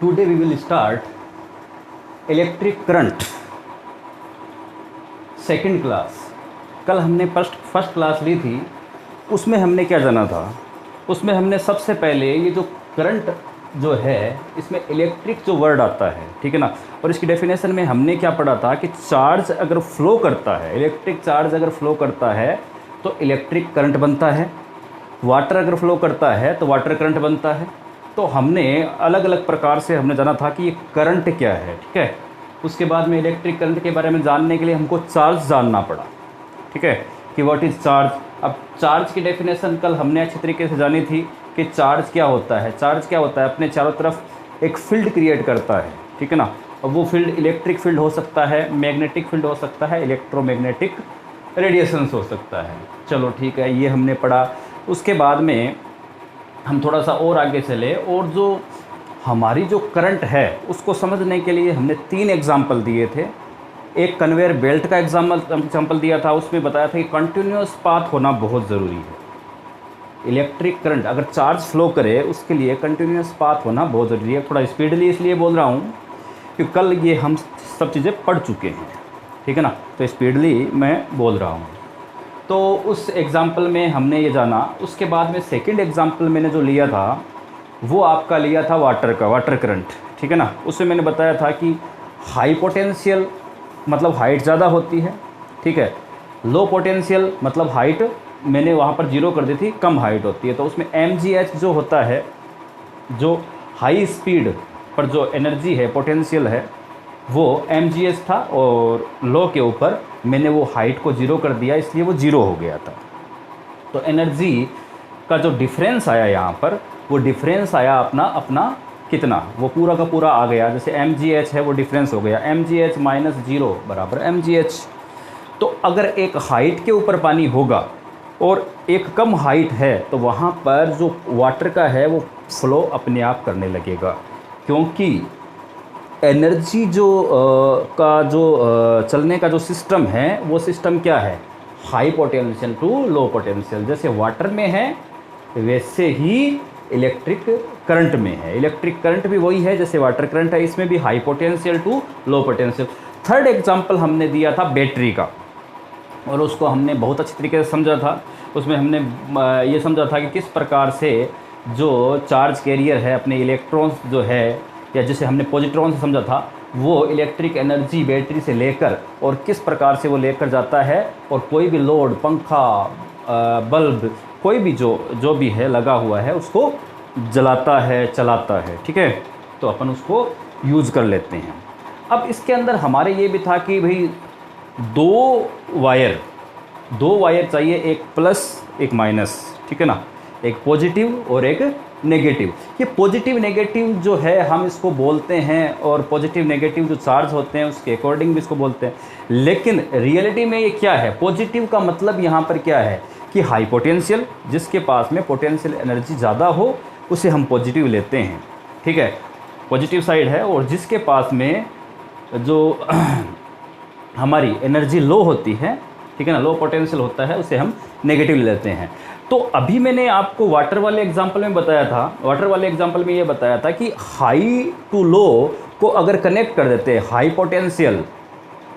Today we will start electric current second class. कल हमने first class ली थी, उसमें हमने क्या जाना था? उसमें हमने सबसे पहले ये जो करंट जो है इसमें इलेक्ट्रिक जो वर्ड आता है, ठीक है ना, और इसकी डेफिनेशन में हमने क्या पढ़ा था कि चार्ज अगर फ्लो करता है, इलेक्ट्रिक चार्ज अगर फ्लो करता है तो इलेक्ट्रिक करंट बनता है, वाटर अगर फ्लो करता है तो वाटर करंट बनता है। तो हमने अलग अलग प्रकार से हमने जाना था कि ये करंट क्या है, ठीक है। उसके बाद में इलेक्ट्रिक करंट के बारे में जानने के लिए हमको चार्ज जानना पड़ा, ठीक है, कि व्हाट इज़ चार्ज। अब चार्ज की डेफिनेशन कल हमने अच्छी तरीके से जानी थी कि चार्ज क्या होता है। चार्ज क्या होता है? अपने चारों तरफ एक फील्ड क्रिएट करता है, ठीक है ना। और वो फील्ड इलेक्ट्रिक फील्ड हो सकता है, मैग्नेटिक फील्ड हो सकता है, इलेक्ट्रोमैग्नेटिक रेडिएशंस हो सकता है। चलो ठीक है, ये हमने पढ़ा। उसके बाद में हम थोड़ा सा और आगे चले, और जो हमारी जो करंट है उसको समझने के लिए हमने 3 एग्जाम्पल दिए थे। एक कन्वेयर बेल्ट का एग्जाम्पल दिया था, उसमें बताया था कि कंटिन्यूस पाथ होना बहुत ज़रूरी है। इलेक्ट्रिक करंट अगर चार्ज फ्लो करे उसके लिए कंटिन्यूस पाथ होना बहुत ज़रूरी है। थोड़ा स्पीडली इसलिए बोल रहा हूँ कि कल ये हम सब चीज़ें पढ़ चुके हैं, ठीक है ना, तो स्पीडली मैं बोल रहा हूँ। तो उस एग्ज़ाम्पल में हमने ये जाना। उसके बाद में सेकंड एग्ज़ाम्पल मैंने जो लिया था वो आपका लिया था वाटर का, वाटर करंट, ठीक है ना। उसमें मैंने बताया था कि हाई पोटेंशियल मतलब हाइट ज़्यादा होती है, ठीक है। लो पोटेंशियल मतलब हाइट मैंने वहाँ पर 0 कर दी थी, कम हाइट होती है। तो उसमें mgh जो होता है, जो हाई स्पीड पर जो एनर्जी है, पोटेंशियल है, वो mgh था, और लो के ऊपर मैंने वो हाइट को 0 कर दिया, इसलिए वो 0 हो गया था। तो एनर्जी का जो डिफरेंस आया यहाँ पर, वो डिफरेंस आया अपना कितना, वो पूरा का पूरा आ गया। जैसे mgh है वो डिफरेंस हो गया, mgh माइनस 0 बराबर mgh। तो अगर एक हाइट के ऊपर पानी होगा और एक कम हाइट है तो वहाँ पर जो वाटर का है वो फ्लो अपने आप करने लगेगा, क्योंकि एनर्जी चलने का जो सिस्टम है वो सिस्टम क्या है? High potential to low potential. जैसे वाटर में है वैसे ही इलेक्ट्रिक करंट में है। इलेक्ट्रिक करंट भी वही है जैसे वाटर करंट है, इसमें भी high potential to low potential. Third example हमने दिया था बैटरी का, और उसको हमने बहुत अच्छी तरीके से समझा था। उसमें हमने ये समझा था कि किस प्रकार से जो चार्ज कैरियर है अपने इलेक्ट्रॉन्स जो है, या जिसे हमने पॉजिट्रॉन से समझा था, वो इलेक्ट्रिक एनर्जी बैटरी से लेकर और किस प्रकार से वो लेकर जाता है, और कोई भी लोड, पंखा, बल्ब, कोई भी जो भी है लगा हुआ है उसको जलाता है, चलाता है, ठीक है। तो अपन उसको यूज़ कर लेते हैं। अब इसके अंदर हमारे ये भी था कि भाई दो वायर चाहिए, एक प्लस एक माइनस, ठीक है ना, एक पॉजिटिव और एक नेगेटिव। ये पॉजिटिव नेगेटिव जो है हम इसको बोलते हैं, और पॉजिटिव नेगेटिव जो चार्ज होते हैं उसके अकॉर्डिंग भी इसको बोलते हैं। लेकिन रियलिटी में ये क्या है? पॉजिटिव का मतलब यहाँ पर क्या है कि हाई पोटेंशियल, जिसके पास में पोटेंशियल एनर्जी ज़्यादा हो उसे हम पॉजिटिव लेते हैं, ठीक है, पॉजिटिव साइड है। और जिसके पास में जो हमारी एनर्जी लो होती है, ठीक है ना, लो पोटेंशियल होता है, उसे हम नेगेटिव लेते हैं। तो अभी मैंने आपको वाटर वाले एग्जांपल में बताया था, वाटर वाले एग्जांपल में ये बताया था कि हाई टू लो को अगर कनेक्ट कर देते हैं, हाई पोटेंशियल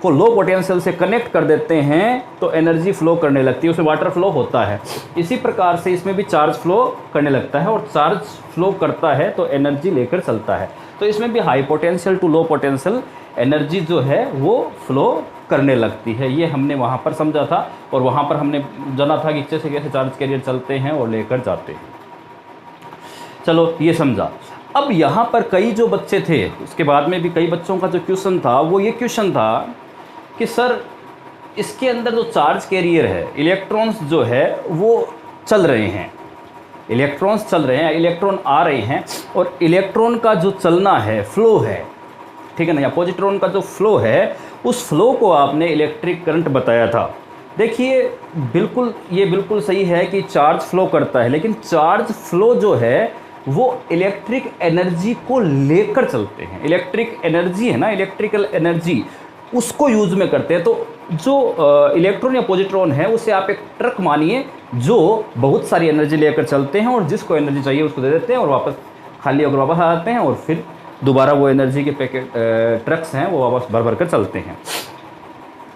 को लो पोटेंशियल से कनेक्ट कर देते हैं तो एनर्जी फ्लो करने लगती है, उसमें वाटर फ्लो होता है। इसी प्रकार से इसमें भी चार्ज फ्लो करने लगता है, और चार्ज फ्लो करता है तो एनर्जी लेकर चलता है। तो इसमें भी high potential to low potential energy जो है वो फ्लो करने लगती है। ये हमने वहाँ पर समझा था, और वहाँ पर हमने जाना था कि कैसे कैसे चार्ज कैरियर चलते हैं और लेकर जाते हैं। चलो ये समझा। अब यहाँ पर कई जो बच्चे थे, उसके बाद में भी कई बच्चों का जो क्वेश्चन था वो ये क्वेश्चन था कि सर इसके अंदर जो चार्ज कैरियर है, इलेक्ट्रॉन्स जो है वो चल रहे हैं, इलेक्ट्रॉन्स चल रहे हैं, इलेक्ट्रॉन आ रहे हैं, और इलेक्ट्रॉन का जो चलना है, फ्लो है, ठीक है ना, या पॉजिट्रॉन का जो फ्लो है, उस फ्लो को आपने इलेक्ट्रिक करंट बताया था। देखिए ये बिल्कुल सही है कि चार्ज फ्लो करता है, लेकिन चार्ज फ्लो जो है वो इलेक्ट्रिक एनर्जी को लेकर चलते हैं। इलेक्ट्रिक एनर्जी है ना, इलेक्ट्रिकल एनर्जी, उसको यूज़ में करते हैं। तो जो इलेक्ट्रॉन या पॉजिट्रॉन है उसे आप एक ट्रक मानिए जो बहुत सारी एनर्जी लेकर चलते हैं, और जिसको एनर्जी चाहिए उसको दे देते हैं और वापस खाली होकर वापस आ जाते हैं, और फिर दोबारा वो एनर्जी के पैकेट ट्रक्स हैं वो वापस भर भर कर चलते हैं।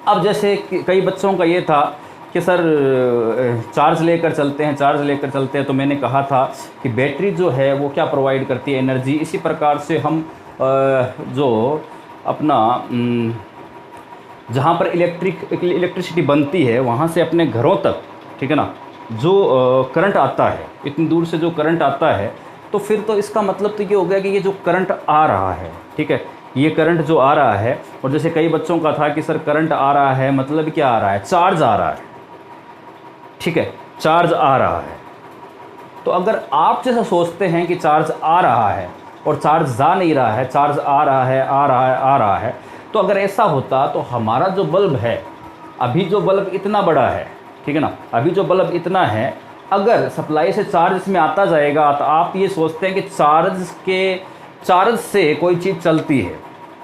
अब जैसे कई बच्चों का ये था कि सर चार्ज लेकर चलते हैं, चार्ज लेकर चलते हैं, तो मैंने कहा था कि बैटरी जो है वो क्या प्रोवाइड करती है, एनर्जी। इसी प्रकार से हम जो अपना जहाँ पर इलेक्ट्रिसिटी बनती है वहाँ से अपने घरों तक, ठीक है ना, जो करंट आता है, इतनी दूर से जो करंट आता है, तो फिर तो इसका मतलब तो ये हो गया कि ये जो करंट आ रहा है, ठीक है, ये करंट जो आ रहा है, और जैसे कई बच्चों का था कि सर करंट आ रहा है मतलब क्या आ रहा है, चार्ज आ रहा है, ठीक है, चार्ज आ रहा है। तो अगर आप जैसा सोचते हैं कि चार्ज आ रहा है और चार्ज जा नहीं रहा है, चार्ज आ रहा है, आ रहा है, आ रहा है, तो अगर ऐसा होता तो हमारा जो बल्ब है, अभी जो बल्ब इतना बड़ा है, ठीक है ना, अभी जो बल्ब इतना है, अगर सप्लाई से चार्ज इसमें आता जाएगा तो आप ये सोचते हैं कि चार्ज से कोई चीज़ चलती है।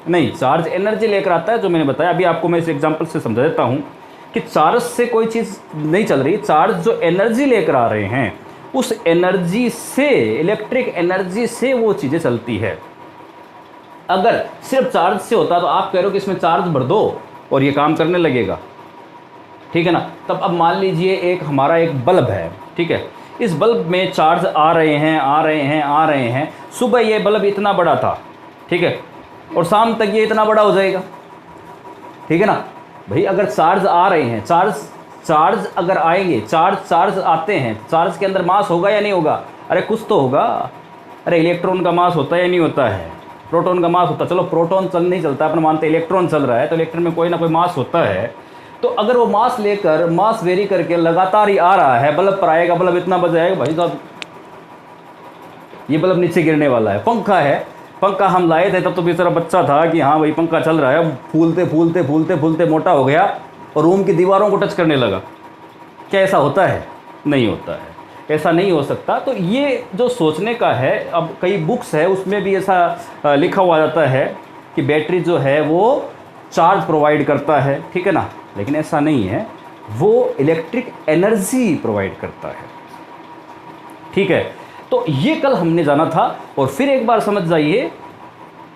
नहीं, चार्ज एनर्जी लेकर आता है, जो मैंने बताया। अभी आपको मैं इस एग्जांपल से समझा देता हूँ कि चार्ज से कोई चीज़ नहीं चल रही, चार्ज जो एनर्जी लेकर आ रहे हैं उस एनर्जी से, इलेक्ट्रिक एनर्जी से वो चीज़ें चलती है। अगर सिर्फ चार्ज से होता तो आप कह रहे हो कि इसमें चार्ज भर दो और ये काम करने लगेगा, ठीक है ना। तब अब मान लीजिए एक हमारा एक बल्ब है, ठीक है, इस बल्ब में चार्ज आ रहे हैं, आ रहे हैं, आ रहे हैं। सुबह ये बल्ब इतना बड़ा था, ठीक है, और शाम तक ये इतना बड़ा हो जाएगा, ठीक है ना। भाई अगर चार्ज आ रहे हैं, चार्ज अगर आएंगे, चार्ज आते हैं, चार्ज के अंदर मास होगा या नहीं होगा? अरे कुछ तो होगा। अरे इलेक्ट्रॉन का मास होता है या नहीं होता है? प्रोटॉन का मास होता है। चलो प्रोटॉन नहीं चलता, अपन मानते इलेक्ट्रॉन चल रहा है, तो इलेक्ट्रॉन में कोई ना कोई मास होता है। तो अगर वो मास लेकर, मास वेरी करके लगातार ही आ रहा है, बल्ब पर आएगा, बल्ब इतना बजाएगा, भाई साहब ये बल्ब नीचे गिरने वाला है। पंखा है, पंखा हम लाए थे तब तो बेचारा बच्चा था कि हाँ भाई पंखा चल रहा है, फूलते फूलते फूलते फूलते मोटा हो गया और रूम की दीवारों को टच करने लगा। क्या ऐसा होता है? नहीं होता है, ऐसा नहीं हो सकता। तो ये जो सोचने का है, अब कई बुक्स है उसमें भी ऐसा लिखा हुआ जाता है कि बैटरी जो है वो चार्ज प्रोवाइड करता है, ठीक है ना, लेकिन ऐसा नहीं है, वो इलेक्ट्रिक एनर्जी प्रोवाइड करता है, ठीक है। तो ये कल हमने जाना था। और फिर एक बार समझ जाइए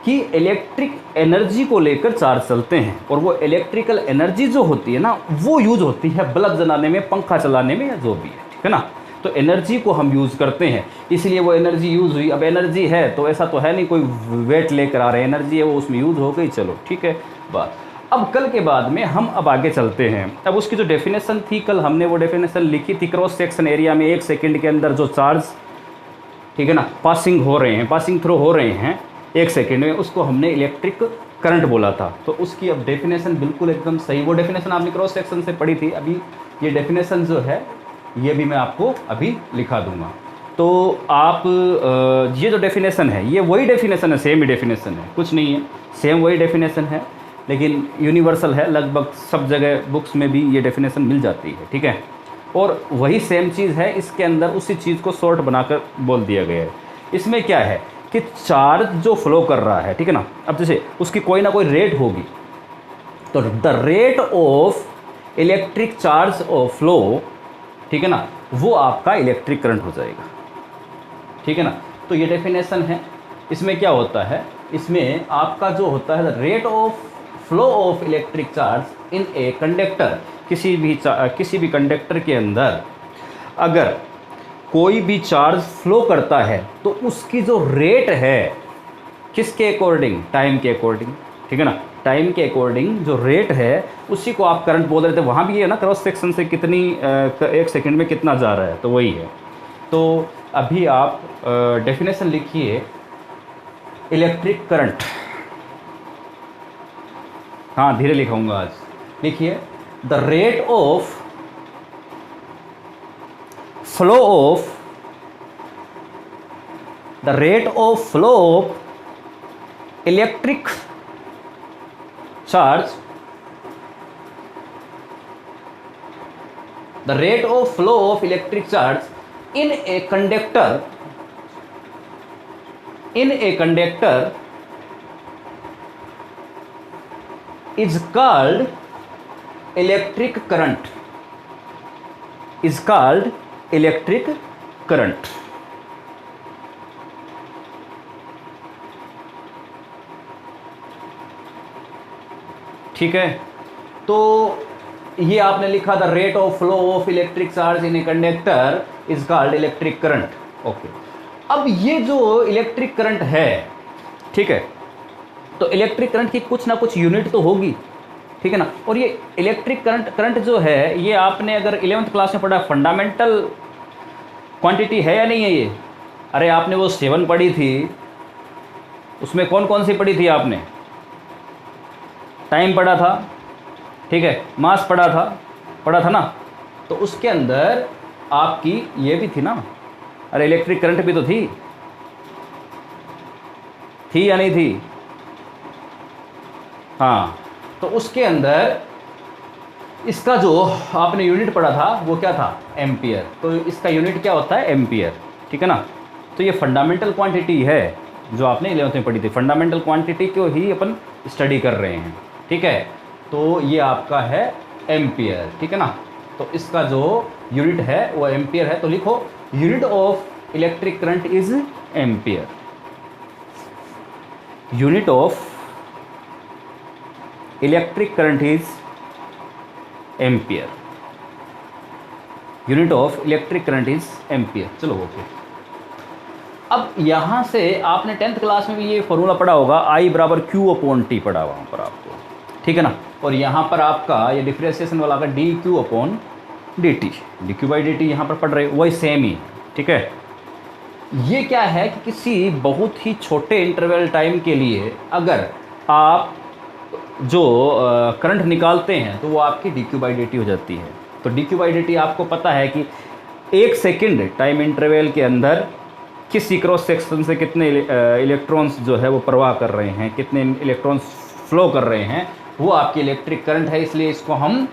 कि इलेक्ट्रिक एनर्जी को लेकर चार्ज चलते हैं, और वो इलेक्ट्रिकल एनर्जी जो होती है ना, वो यूज होती है बल्ब जलाने में, पंखा चलाने में, या जो भी है, ठीक है ना। तो एनर्जी को हम यूज़ करते हैं, इसलिए वो एनर्जी यूज़ हुई। अब एनर्जी है तो ऐसा तो है नहीं कोई वेट लेकर आ रहे हैं, एनर्जी है वो उसमें यूज़ हो गई, चलो ठीक है बात। अब कल के बाद में हम अब आगे चलते हैं। अब उसकी जो डेफिनेशन थी, कल हमने वो डेफिनेशन लिखी थी, क्रॉस सेक्शन एरिया में 1 सेकंड के अंदर जो चार्ज, ठीक है ना, पासिंग हो रहे हैं, पासिंग थ्रू हो रहे हैं 1 सेकंड में, उसको हमने इलेक्ट्रिक करंट बोला था। तो उसकी अब डेफिनेशन बिल्कुल एकदम सही, वो डेफिनेशन आपने क्रॉस सेक्शन से पढ़ी थी। अभी ये डेफिनेशन जो है ये भी मैं आपको अभी लिखा दूंगा। तो आप ये जो डेफिनेशन है ये वही डेफिनेशन है, सेम ही डेफिनेशन है, कुछ नहीं है, सेम वही डेफिनेशन है, लेकिन यूनिवर्सल है, लगभग सब जगह बुक्स में भी ये डेफिनेशन मिल जाती है, ठीक है। और वही सेम चीज़ है, इसके अंदर उसी चीज़ को शॉर्ट बनाकर बोल दिया गया है। इसमें क्या है कि चार्ज जो फ्लो कर रहा है, ठीक है ना, अब जैसे उसकी कोई ना कोई रेट होगी, तो the rate of electric charge of flow, ठीक है ना, वो आपका इलेक्ट्रिक करंट हो जाएगा, ठीक है ना। तो ये डेफिनेशन है। इसमें क्या होता है, इसमें आपका जो होता है rate of flow of electric charge in a conductor, किसी भी कंडक्टर के अंदर अगर कोई भी चार्ज फ्लो करता है तो उसकी जो रेट है किसके अकॉर्डिंग? टाइम के अकॉर्डिंग, ठीक है ना। टाइम के अकॉर्डिंग जो रेट है उसी को आप करंट बोल रहे थे। वहाँ भी है ना, क्रॉस सेक्शन से कितनी 1 सेकंड में कितना जा रहा है, तो वही है। तो अभी आप डेफिनेशन लिखिए इलेक्ट्रिक करंट। हाँ धीरे लिखाऊंगा आज, लिखिए the rate of flow of electric charge, the rate of flow of electric charge in a conductor is called electric current, is called electric current। ठीक है, तो ये आपने लिखा था rate of flow of electric charge in a conductor is called electric current. Okay, अब ये जो इलेक्ट्रिक करंट है, ठीक है, तो इलेक्ट्रिक करंट की कुछ ना कुछ यूनिट तो होगी, ठीक है ना। और ये इलेक्ट्रिक करंट जो है ये आपने अगर 11th क्लास में पढ़ा, फंडामेंटल क्वांटिटी है या नहीं है ये? अरे आपने वो 7 पढ़ी थी, उसमें कौन कौन सी पढ़ी थी आपने? टाइम पढ़ा था, ठीक है, मास पढ़ा था ना, तो उसके अंदर आपकी ये भी थी ना, अरे इलेक्ट्रिक करंट भी तो थी या नहीं थी? हाँ, तो उसके अंदर इसका जो आपने यूनिट पढ़ा था वो क्या था? एम्पियर। तो इसका यूनिट क्या होता है? एम्पियर, ठीक है ना। तो ये फंडामेंटल क्वांटिटी है जो आपने 11th में पढ़ी थी, फंडामेंटल क्वांटिटी को ही अपन स्टडी कर रहे हैं, ठीक है। तो ये आपका है एम्पियर, ठीक है ना। तो इसका जो यूनिट है वो एम्पियर है, तो लिखो unit of electric current is ampere. Unit of electric current is ampere. Unit of electric current is ampere. चलो ओके। अब यहाँ से आपने 10th क्लास में भी ये फॉर्मूला पढ़ा होगा, I बराबर Q/T पढ़ा वहाँ पर आपको, ठीक है ना। और यहाँ पर आपका ये डिफ्रेंसिएशन वाला का dQ/dt, dQ/dt यहाँ पर पढ़ रहे वही सेम ही, ठीक है। ये क्या है कि किसी बहुत ही छोटे इंटरवल टाइम के लिए अगर आप जो करंट निकालते हैं तो वो आपकी dQ/dt हो जाती है। तो dQ/dt आपको पता है कि 1 सेकंड टाइम इंटरवल के अंदर किसी क्रॉस सेक्शन से कितने इलेक्ट्रॉन्स जो है वो प्रवाह कर रहे हैं, कितने इलेक्ट्रॉन्स फ्लो कर रहे हैं, वो आपकी इलेक्ट्रिक करंट है। इसलिए इसको हम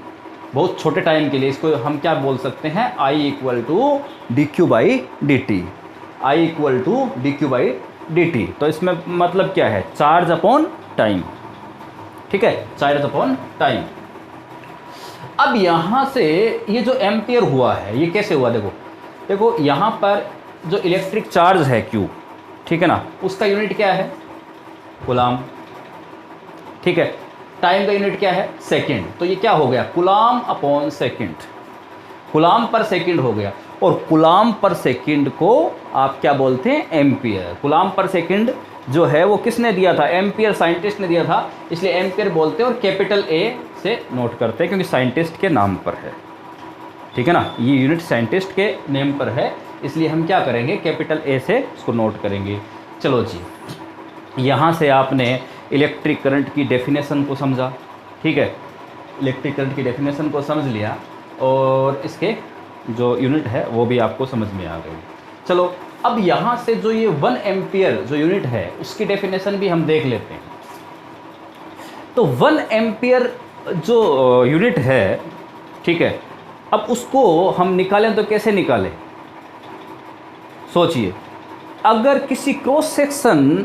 बहुत छोटे टाइम के लिए इसको हम क्या बोल सकते हैं? I = dQ/dt। I = dQ/dt। तो इसमें मतलब क्या है? चार्ज अपॉन टाइम, ठीक है, चार्ज अपॉन टाइम। अब यहाँ से ये जो एम्पियर हुआ है ये कैसे हुआ? देखो यहाँ पर जो इलेक्ट्रिक चार्ज है Q, ठीक है ना, उसका यूनिट क्या है? कूलाम, ठीक है। टाइम का यूनिट क्या है? सेकंड। तो ये क्या हो गया? कूलाम अपॉन सेकंड, कूलाम पर सेकंड हो गया। और कूलाम पर सेकंड को आप क्या बोलते हैं? एम्पियर। कूलाम पर सेकंड जो है वो किसने दिया था? एम्पियर, साइंटिस्ट ने दिया था, इसलिए एम्पियर बोलते हैं और कैपिटल A से नोट करते हैं क्योंकि साइंटिस्ट के नाम पर है, ठीक है ना। ये यूनिट साइंटिस्ट के नेम पर है, इसलिए हम क्या करेंगे? कैपिटल A से उसको नोट करेंगे। चलो जी, यहाँ से आपने इलेक्ट्रिक करंट की डेफिनेशन को समझा, ठीक है, इलेक्ट्रिक करंट की डेफिनेशन को समझ लिया और इसके जो यूनिट है वो भी आपको समझ में आ गई। चलो अब यहाँ से जो ये 1 एम्पियर जो यूनिट है उसकी डेफिनेशन भी हम देख लेते हैं। तो 1 एम्पियर जो यूनिट है, ठीक है, अब उसको हम निकालें तो कैसे निकालें? सोचिए, अगर किसी क्रॉस सेक्शन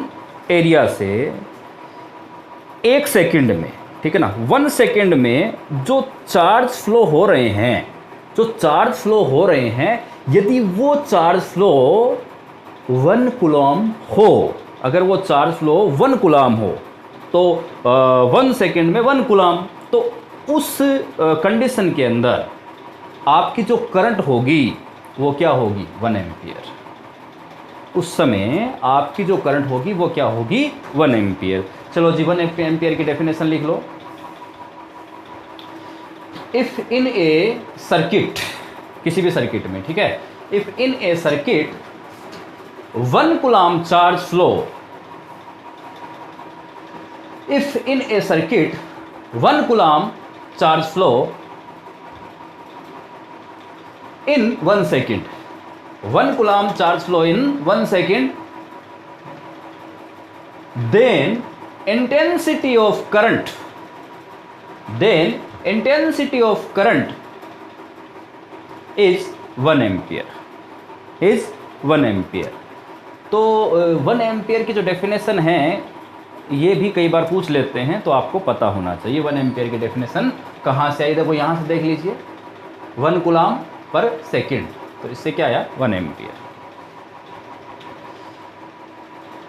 एरिया से 1 सेकंड में, ठीक है ना, 1 सेकंड में जो चार्ज फ्लो हो रहे हैं, यदि वो चार्ज फ्लो 1 कूलम हो, अगर वो चार्ज फ्लो 1 कूलम हो तो 1 सेकंड में 1 कूलम, तो उस कंडीशन के अंदर आपकी जो करंट होगी वो क्या होगी? 1 एम्पियर। उस समय आपकी जो करंट होगी वो क्या होगी? 1 एम्पियर। चलो जी, 1 एम्पियर की डेफिनेशन लिख लो। इफ इन ए सर्किट, किसी भी सर्किट में, ठीक है, if in A circuit 1 coulomb charge flow, if in A circuit 1 coulomb charge flow in 1 second, 1 coulomb charge flow in 1 second, then intensity of current is 1 ampere, is 1 ampere। तो 1 ampere की जो definition है ये भी कई बार पूछ लेते हैं, तो आपको पता होना चाहिए 1 एम्पियर की डेफिनेशन कहाँ से आई। देखो यहाँ से देख लीजिए, 1 कूलम पर सेकंड, तो इससे क्या आया? 1 एम्पियर।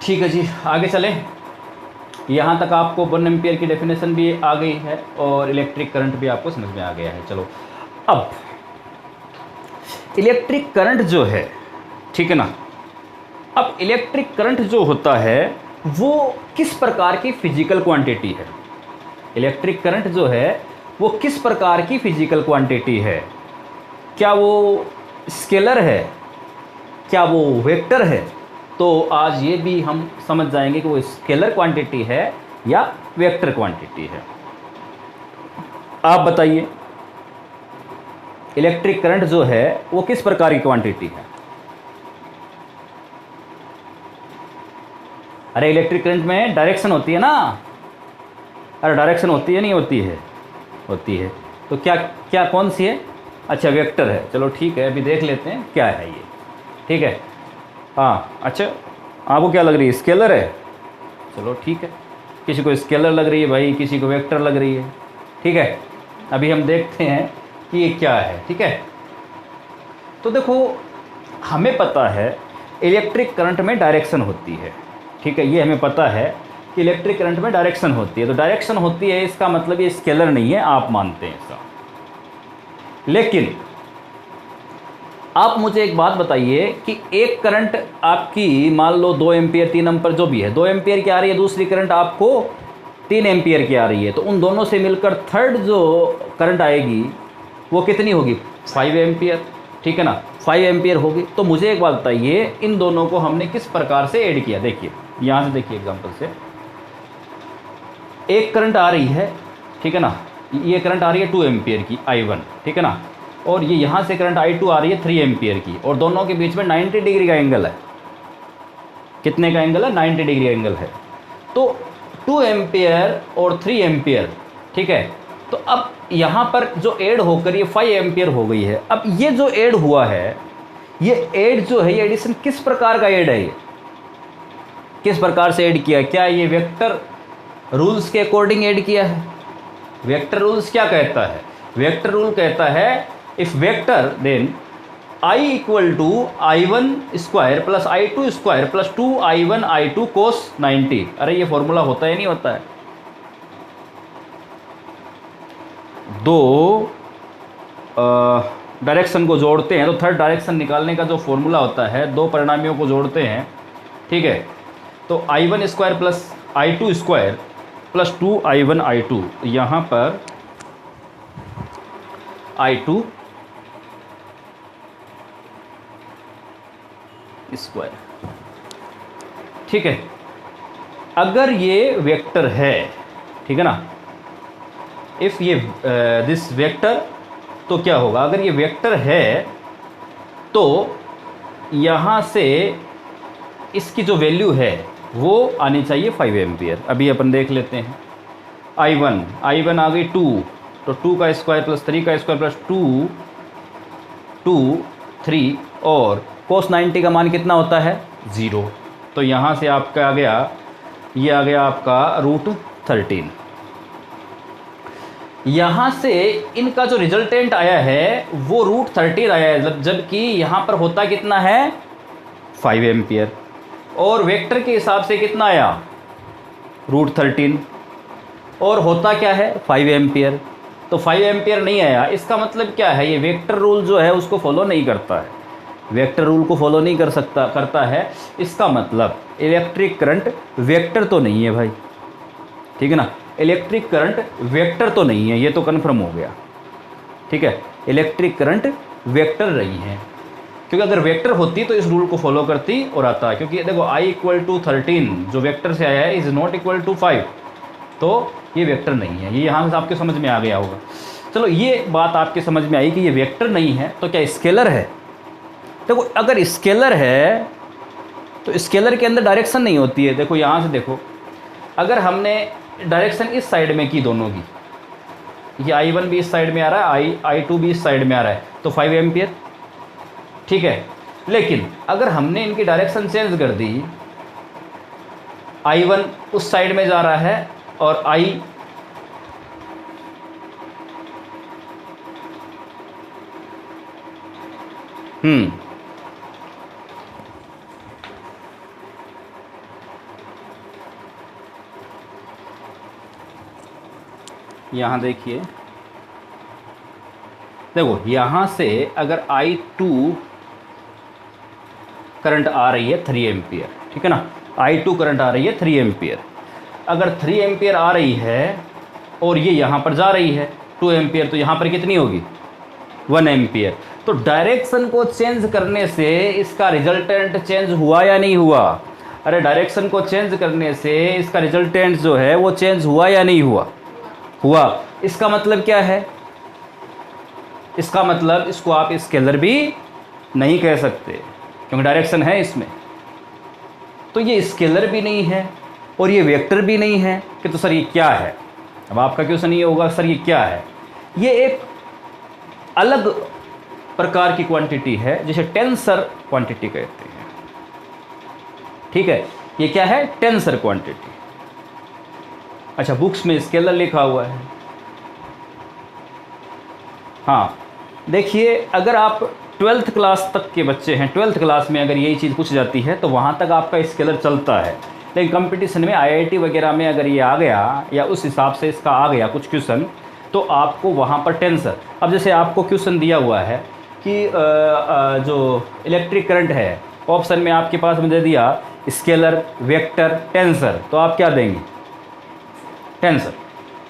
ठीक है जी, आगे चलें। यहाँ तक आपको 1 एम्पियर की डेफिनेशन भी आ गई है और इलेक्ट्रिक करंट भी आपको समझ में आ गया है। चलो अब इलेक्ट्रिक करंट जो है, ठीक है ना, अब इलेक्ट्रिक करंट जो होता है वो किस प्रकार की फिजिकल क्वांटिटी है? इलेक्ट्रिक करंट जो है वो किस प्रकार की फिजिकल क्वांटिटी है? क्या वो स्केलर है? क्या वो वेक्टर है? तो आज ये भी हम समझ जाएंगे कि वो स्केलर क्वांटिटी है या वेक्टर क्वांटिटी है। आप बताइए इलेक्ट्रिक करंट जो है वो किस प्रकार की क्वांटिटी है? अरे इलेक्ट्रिक करंट में डायरेक्शन होती है ना, अरे डायरेक्शन होती है नहीं होती है? होती है। तो क्या क्या कौन सी है? अच्छा वेक्टर है। चलो ठीक है, अभी देख लेते हैं क्या है ये। ठीक है, हाँ अच्छा आपको क्या लग रही है? स्केलर है। चलो ठीक है, किसी को स्केलर लग रही है भाई, किसी को वेक्टर लग रही है। ठीक है, अभी हम देखते हैं कि ये क्या है। ठीक है, तो देखो हमें पता है इलेक्ट्रिक करंट में डायरेक्शन होती है। ठीक है, ये हमें पता है कि इलेक्ट्रिक करंट में डायरेक्शन होती है। तो डायरेक्शन होती है इसका मतलब ये स्केलर नहीं है, आप मानते हैं ऐसा। लेकिन आप मुझे एक बात बताइए कि एक करंट आपकी मान लो 2 एम्पियर 3 एम्पियर जो भी है, 2 एम्पियर की आ रही है, दूसरी करंट आपको 3 एम्पियर की आ रही है, तो उन दोनों से मिलकर थर्ड जो करंट आएगी वो कितनी होगी? 5 एम्पियर। ठीक है ना, 5 एम्पियर होगी। तो मुझे एक बात बताइए इन दोनों को हमने किस प्रकार से ऐड किया? देखिए यहाँ से देखिए एग्जाम्पल से, एक करंट आ रही है, ठीक है ना, ये करंट आ रही है 2 एम्पियर की I1, ठीक है ना, और ये यहाँ से करंट I2 आ रही है 3 एम्पियर की, और दोनों के बीच में 90 डिग्री का एंगल है। कितने का एंगल है? 90 डिग्री एंगल है। तो 2 एम्पियर और 3 एम्पियर, ठीक है, तो अब यहाँ पर जो ऐड होकर ये 5 एम्पियर हो गई है। अब ये जो ऐड हुआ है, ये ऐड जो है, ये एडिशन किस प्रकार का ऐड है? ये किस प्रकार से ऐड किया? क्या ये वेक्टर रूल्स के अकॉर्डिंग ऐड किया है? वेक्टर रूल्स क्या कहता है? वेक्टर रूल कहता है if vector then I equal to I1 square plus I2 square plus 2I1 I2 cos 90। अरे ये फॉर्मूला होता है नहीं होता है? दो डायरेक्शन को जोड़ते हैं तो थर्ड डायरेक्शन निकालने का जो फॉर्मूला होता है, दो परिणामियों को जोड़ते हैं, ठीक है, तो I1 square plus I2 square plus 2I1 I2, यहाँ पर I2 स्क्वायर। ठीक है, अगर ये वेक्टर है, ठीक है ना, इफ़ ये दिस वेक्टर, तो क्या होगा? अगर ये वेक्टर है तो यहाँ से इसकी जो वैल्यू है वो आनी चाहिए 5 एम्पियर। अभी अपन देख लेते हैं। I1 आ गई 2, तो 2 का स्क्वायर प्लस 3 का स्क्वायर प्लस 2 3 और कोस 90 का मान कितना होता है? 0। तो यहाँ से आपका आ गया, ये आ गया आपका √13। यहाँ से इनका जो रिजल्टेंट आया है वो √13 आया है, जबकि यहाँ पर होता कितना है? 5 एम्पियर, और वेक्टर के हिसाब से कितना आया? √13, और होता क्या है? 5 एम्पियर। तो 5 एम्पियर नहीं आया, इसका मतलब क्या है? ये वेक्टर रूल जो है उसको फॉलो नहीं करता है, वेक्टर रूल को फॉलो नहीं करता है। इसका मतलब इलेक्ट्रिक करंट वेक्टर तो नहीं है भाई, ठीक है ना, इलेक्ट्रिक करंट वेक्टर तो नहीं है, ये तो कन्फर्म हो गया। ठीक है, इलेक्ट्रिक करंट वेक्टर नहीं है, क्योंकि अगर वेक्टर होती तो इस रूल को फॉलो करती और आता। क्योंकि देखो I इक्वल टू 13 जो वेक्टर से आया है इज़ नॉट इक्वल टू 5, तो ये वेक्टर नहीं है। ये यहाँ से आपके समझ में आ गया होगा। चलो ये बात आपके समझ में आई कि ये वेक्टर नहीं है, तो क्या स्केलर है? देखो अगर स्केलर है तो स्केलर के अंदर डायरेक्शन नहीं होती है। देखो यहाँ से देखो, अगर हमने डायरेक्शन इस साइड में की दोनों की, ये I1 भी इस साइड में आ रहा है, I2 भी इस साइड में आ रहा है, तो 5 एम्पियर। ठीक है, लेकिन अगर हमने इनकी डायरेक्शन चेंज कर दी, I1 उस साइड में जा रहा है और यहाँ देखिए, देखो यहाँ से अगर I2 करंट आ रही है 3 एम्पियर, ठीक है ना, I2 करंट आ रही है 3 एम्पियर। अगर 3 एम्पियर आ रही है और ये यहाँ पर जा रही है 2 एम्पियर, तो यहाँ पर कितनी होगी 1 एम्पियर। तो डायरेक्शन को चेंज करने से इसका रिजल्टेंट चेंज हुआ या नहीं हुआ? अरे डायरेक्शन को चेंज करने से इसका रिजल्टेंट जो है वो चेंज हुआ या नहीं हुआ? हुआ। इसका मतलब क्या है? इसका मतलब इसको आप स्केलर भी नहीं कह सकते क्योंकि डायरेक्शन है इसमें। तो ये स्केलर भी नहीं है और ये वेक्टर भी नहीं है कि तो सर ये क्या है? अब आपका क्वेश्चन ये होगा सर ये क्या है? ये एक अलग प्रकार की क्वांटिटी है जिसे टेंसर क्वांटिटी कहते हैं, ठीक है। ये क्या है? Tensor quantity. अच्छा, बुक्स में स्केलर लिखा हुआ है। हाँ देखिए, अगर आप 12th क्लास तक के बच्चे हैं, 12th क्लास में अगर यही चीज़ पूछ जाती है तो वहाँ तक आपका स्केलर चलता है। लेकिन कंपटीशन में IIT वगैरह में अगर ये आ गया या उस हिसाब से इसका आ गया कुछ क्वेश्चन, तो आपको वहाँ पर टेंसर। अब जैसे आपको क्वेश्चन दिया हुआ है कि जो इलेक्ट्रिक करंट है, ऑप्शन में आपके पास मुझे दिया स्केलर, वेक्टर, टेंसर, तो आप क्या देंगे? टेंसर।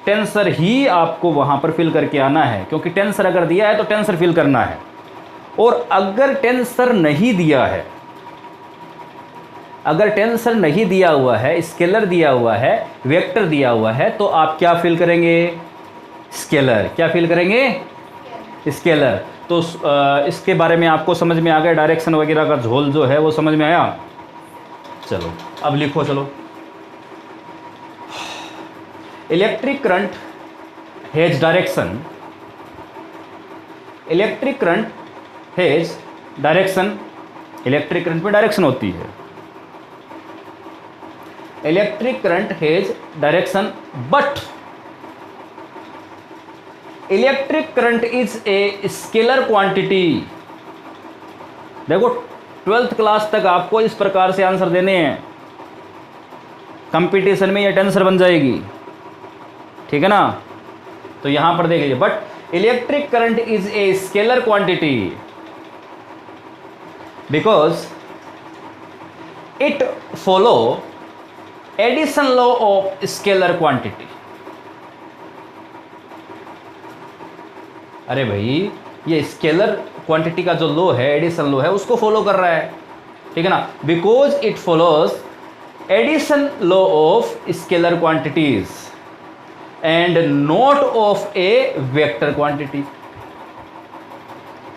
टेंसर ही आपको वहाँ पर फिल करके आना है, क्योंकि टेंसर अगर दिया है तो टेंसर फिल करना है। और अगर टेंसर नहीं दिया है, अगर टेंसर नहीं दिया हुआ है, स्केलर दिया हुआ है, वेक्टर दिया हुआ है, तो आप क्या फिल करेंगे? स्केलर। क्या फिल करेंगे? स्केलर। तो इसके बारे में आपको समझ में आ गया, डायरेक्शन वगैरह का झोल जो है वो समझ में आया। चलो अब लिखो, चलो। Electric current has direction, electric current has direction, electric current में डायरेक्शन होती है। Electric current has direction but electric current is a scalar quantity. देखो 12th क्लास तक आपको इस प्रकार से आंसर देने हैं, कंपटीशन में ये टेंसर बन जाएगी, ठीक है ना। तो यहां पर देख लीजिए, but electric current is a scalar quantity because it follow addition law of scalar quantity. अरे भाई, ये स्केलर क्वांटिटी का जो लॉ है, एडिशन लॉ है, उसको फॉलो कर रहा है, ठीक है ना। Because it follows addition law of scalar quantities and not of a vector quantity.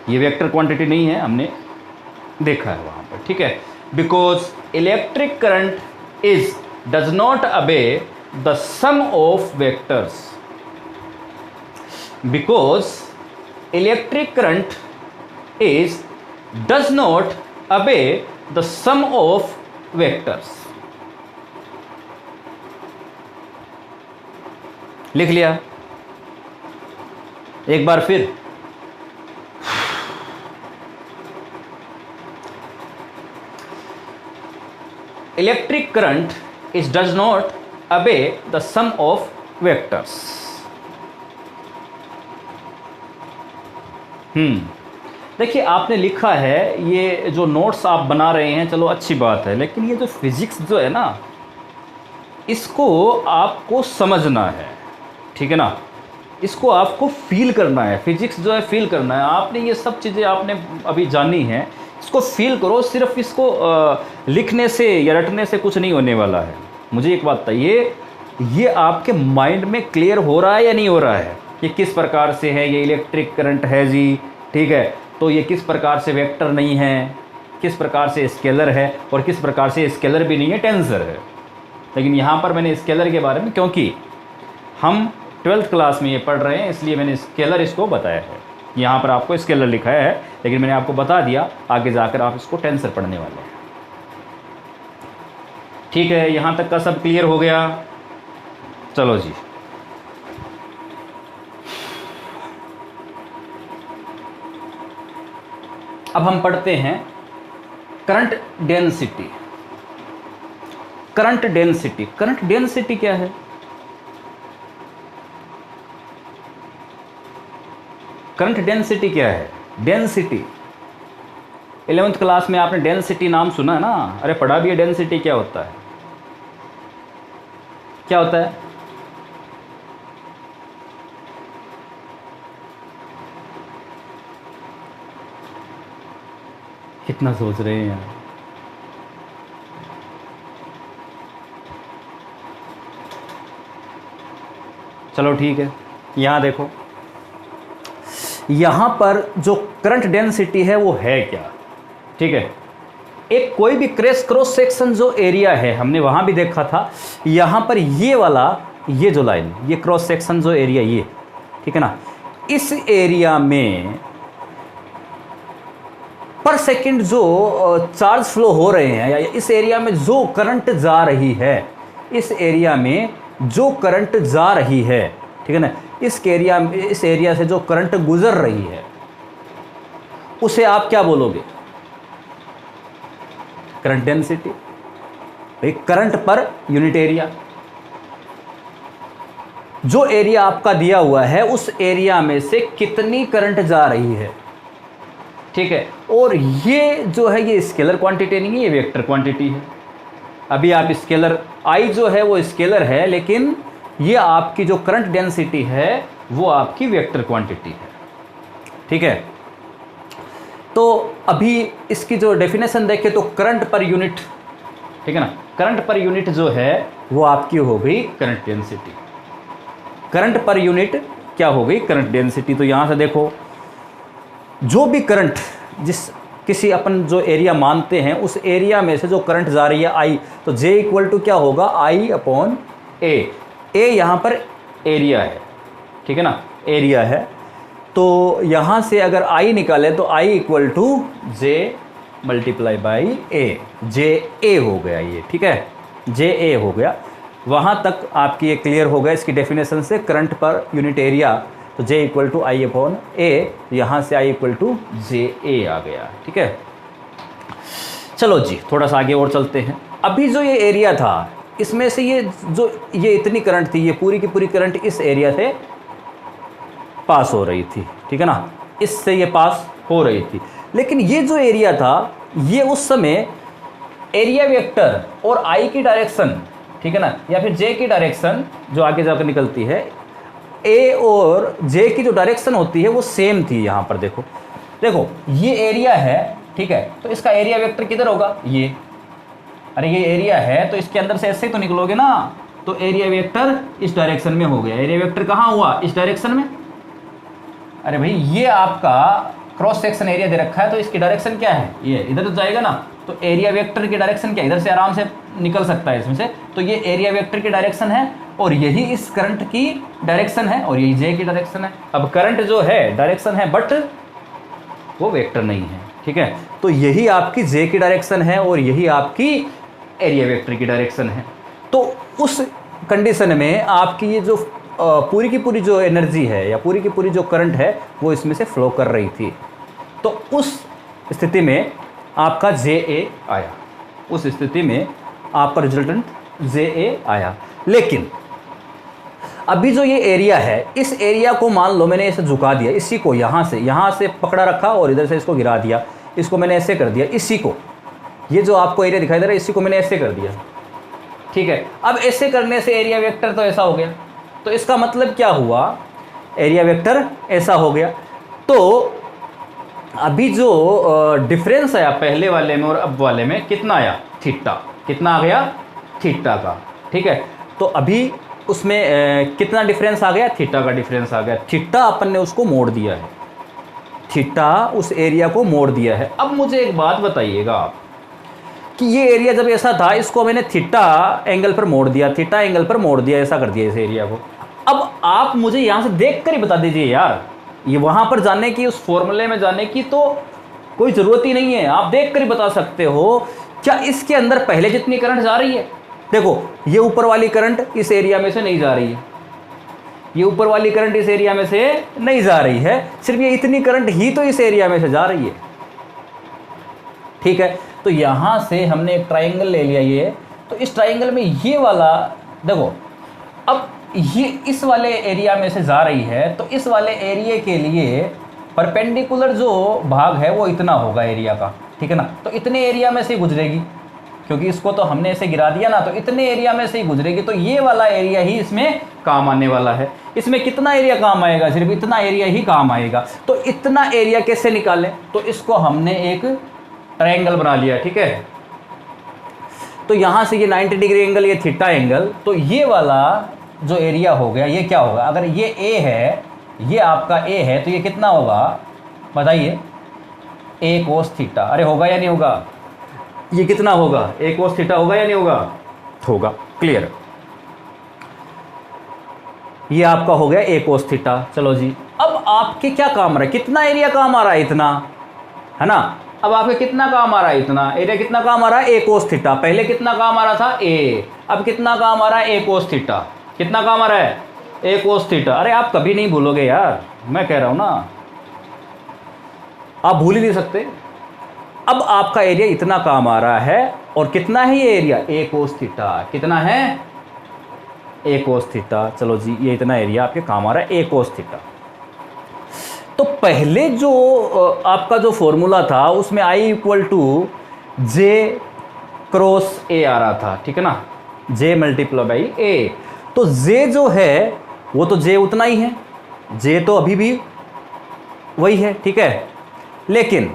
ये वेक्टर क्वांटिटी नहीं है, हमने देखा है वहां पर, ठीक है। Because electric current is does not obey the sum of vectors, because electric current is does not obey the sum of vectors. लिख लिया एक बार फिर। Electric current is does not obey the sum of vectors. देखिए, आपने लिखा है, ये जो नोट्स आप बना रहे हैं, चलो अच्छी बात है, लेकिन ये जो फिजिक्स जो है ना, इसको आपको समझना है, ठीक है ना। इसको आपको फील करना है, फिजिक्स जो है फील करना है। आपने ये सब चीज़ें आपने अभी जानी हैं, इसको फील करो। सिर्फ इसको लिखने से या रटने से कुछ नहीं होने वाला है। मुझे एक बात बताइए, ये आपके माइंड में क्लियर हो रहा है या नहीं हो रहा है? ये किस प्रकार से है, ये इलेक्ट्रिक करंट है जी, ठीक है, तो ये किस प्रकार से वेक्टर नहीं है, किस प्रकार से स्केलर है, और किस प्रकार से स्केलर भी नहीं है, टेंसर है। लेकिन यहाँ पर मैंने स्केलर के बारे में, क्योंकि हम 12th क्लास में ये पढ़ रहे हैं, इसलिए मैंने स्केलर इसको बताया है। यहाँ पर आपको स्केलर लिखा है, लेकिन मैंने आपको बता दिया आगे जाकर आप इसको टेंसर पढ़ने वाले हैं, ठीक है। यहाँ तक का सब क्लियर हो गया? चलो जी, अब हम पढ़ते हैं current density. Current density, current density क्या है? करंट डेंसिटी क्या है? डेंसिटी 11th क्लास में आपने डेंसिटी नाम सुना है ना? अरे पढ़ा भी है डेंसिटी क्या होता है? क्या होता है? कितना सोच रहे हैं यार? चलो ठीक है, यहाँ देखो, यहाँ पर जो करंट डेंसिटी है वो है क्या? ठीक है, एक कोई भी क्रॉस सेक्शन जो एरिया है, हमने वहाँ भी देखा था, यहाँ पर ये वाला, ये जो लाइन, ये क्रॉस सेक्शन जो एरिया, ये ठीक है ना, इस एरिया में पर सेकंड जो चार्ज फ्लो हो रहे हैं, या इस एरिया में जो करंट जा रही है, इस एरिया में जो करंट जा रही है, ठीक है ना, इस एरिया से जो करंट गुजर रही है, उसे आप क्या बोलोगे? Current density. भाई करंट पर यूनिट एरिया, जो एरिया आपका दिया हुआ है उस एरिया में से कितनी करंट जा रही है, ठीक है। और ये जो है ये स्केलर क्वांटिटी नहीं है, ये वेक्टर क्वांटिटी है। अभी आप स्केलर आई जो है वो स्केलर है, लेकिन ये आपकी जो करंट डेंसिटी है वो आपकी वेक्टर क्वांटिटी है, ठीक है। तो अभी इसकी जो डेफिनेशन देखें तो करंट पर यूनिट, ठीक है ना, करंट पर यूनिट जो है वो आपकी हो गई करंट डेंसिटी। करंट पर यूनिट क्या हो गई? Current density. तो यहाँ से देखो, जो भी करंट जिस किसी अपन जो एरिया मानते हैं उस एरिया में से जो करंट जा रही है आई, तो J इक्वल टू क्या होगा? आई अपॉन ए। ए यहाँ पर एरिया है, ठीक है ना, एरिया है। तो यहाँ से अगर आई निकाले तो I equal to J multiply by A, J A हो गया ये, ठीक है, जे ए हो गया। वहाँ तक आपकी ये क्लियर हो गया इसकी डेफिनेशन से, करंट पर यूनिट एरिया, तो J equal to I upon A, यहाँ से आई इक्वल टू जे ए आ गया, ठीक है। चलो जी थोड़ा सा आगे और चलते हैं। अभी जो ये एरिया था इसमें से ये इतनी करंट थी, ये पूरी की पूरी करंट इस एरिया से पास हो रही थी, ठीक है ना, इससे ये पास हो रही थी। लेकिन ये जो एरिया था ये उस समय एरिया वेक्टर और आई की डायरेक्शन, ठीक है ना, या फिर जे की डायरेक्शन जो आगे जाकर निकलती है, ए और जे की जो डायरेक्शन होती है वो सेम थी। यहाँ पर देखो, देखो ये एरिया है, ठीक है, तो इसका एरिया वेक्टर किधर होगा? ये, अरे ये एरिया है तो इसके अंदर से ऐसे ही तो निकलोगे ना, तो एरिया वेक्टर इस डायरेक्शन में हो गया। एरिया वेक्टर कहाँ हुआ? इस डायरेक्शन में। अरे भाई ये आपका क्रॉस सेक्शन एरिया दे रखा है, तो इसकी डायरेक्शन क्या है? ये इधर तो जाएगा ना, तो एरिया वेक्टर की डायरेक्शन क्या? इधर से आराम से निकल सकता है इसमें से, तो ये एरिया वेक्टर की डायरेक्शन है और यही इस करंट की डायरेक्शन है और यही जे की डायरेक्शन है। अब करंट जो है डायरेक्शन है बट वो वेक्टर नहीं है, ठीक है, तो यही आपकी जे की डायरेक्शन है और यही आपकी एरिया वेक्टर की डायरेक्शन है। तो उस कंडीशन में आपकी ये जो पूरी की पूरी जो एनर्जी है या पूरी की पूरी जो करंट है वो इसमें से फ्लो कर रही थी। तो उस स्थिति में आपका जे ए आया, उस स्थिति में आपका रिजल्टेंट जे ए आया। लेकिन अभी जो ये एरिया है, इस एरिया को मान लो मैंने ऐसे झुका दिया, इसी को यहाँ से पकड़ा रखा और इधर से इसको गिरा दिया, इसको मैंने ऐसे कर दिया, इसी को, ये जो आपको एरिया दिखाई दे रहा है इसी को मैंने ऐसे कर दिया, ठीक है। अब ऐसे करने से एरिया वेक्टर तो ऐसा हो गया, तो इसका मतलब क्या हुआ? एरिया वेक्टर ऐसा हो गया। तो अभी जो डिफरेंस आया पहले वाले में और अब वाले में कितना आया? थीटा। कितना आ गया? थीटा का, ठीक है। तो अभी उसमें कितना डिफरेंस आ गया? थीटा का डिफरेंस आ गया। थीटा अपन ने उसको मोड़ दिया है, थीटा उस एरिया को मोड़ दिया है। अब मुझे एक बात बताइएगा आप कि ये एरिया जब ऐसा था इसको मैंने थीटा एंगल पर मोड़ दिया, थीटा एंगल पर मोड़ दिया, ऐसा कर दिया इस एरिया को। अब आप मुझे यहाँ से देख कर ही बता दीजिए यार, ये वहाँ पर जाने की, उस फॉर्मूले में जाने की तो कोई ज़रूरत ही नहीं है, आप देख कर ही बता सकते हो क्या इसके अंदर पहले जितनी करंट जा रही है। देखो ये ऊपर वाली करंट इस एरिया में से नहीं जा रही है, ये ऊपर वाली करंट इस एरिया में से नहीं जा रही है, सिर्फ ये इतनी करंट ही तो इस एरिया में से जा रही है, ठीक है। तो यहाँ से हमने एक ट्राइंगल ले लिया ये, तो इस ट्राइंगल में ये वाला देखो, अब ये इस वाले एरिया में से जा रही है, तो इस वाले एरिया के लिए परपेंडिकुलर जो भाग है वो इतना होगा एरिया का, ठीक है ना। तो इतने एरिया में से ही गुजरेगी, क्योंकि इसको तो हमने ऐसे गिरा दिया ना, तो इतने एरिया में से ही गुजरेगी। तो ये वाला एरिया ही इसमें काम आने वाला है। इसमें कितना एरिया काम आएगा? सिर्फ इतना एरिया ही काम आएगा। तो इतना एरिया कैसे निकालें? तो इसको हमने एक ट्रायंगल बना लिया, ठीक है। तो यहाँ से ये 90 डिग्री एंगल, ये थीटा एंगल, तो ये वाला जो एरिया हो गया ये क्या होगा? अगर ये ए है, ये आपका ए है, तो ये कितना होगा बताइए? ए कोस थीटा। अरे होगा या नहीं होगा? ये कितना होगा? ए कोस थीटा होगा या नहीं होगा? होगा। क्लियर। ये आपका हो गया ए कोस थीटा। चलो जी, अब आपके क्या काम आ रहा है? कितना एरिया काम आ रहा है? इतना, है ना। अब आपके कितना काम आ रहा है? इतना एरिया। कितना काम आ रहा है? ए कोस थीटा। पहले कितना काम आ रहा था? ए। अब कितना काम आ रहा है? ए कोस थीटा। कितना काम आ रहा है? ए कोस थीटा। अरे आप कभी नहीं भूलोगे यार, मैं कह रहा हूं ना, आप भूल ही नहीं सकते। अब आपका एरिया इतना काम आ रहा है, और कितना है ये एरिया? ए कोस थीटा। कितना है? ए कोस थीटा। चलो जी, ये इतना एरिया आपके काम आ रहा है, ए कोस थीटा। तो पहले जो आपका जो फॉर्मूला था उसमें I equal to J cross A आ रहा था, ठीक है ना, जे मल्टीप्लाई बाई ए। तो जे जो है वो तो जे उतना ही है, जे तो अभी भी वही है, ठीक है। लेकिन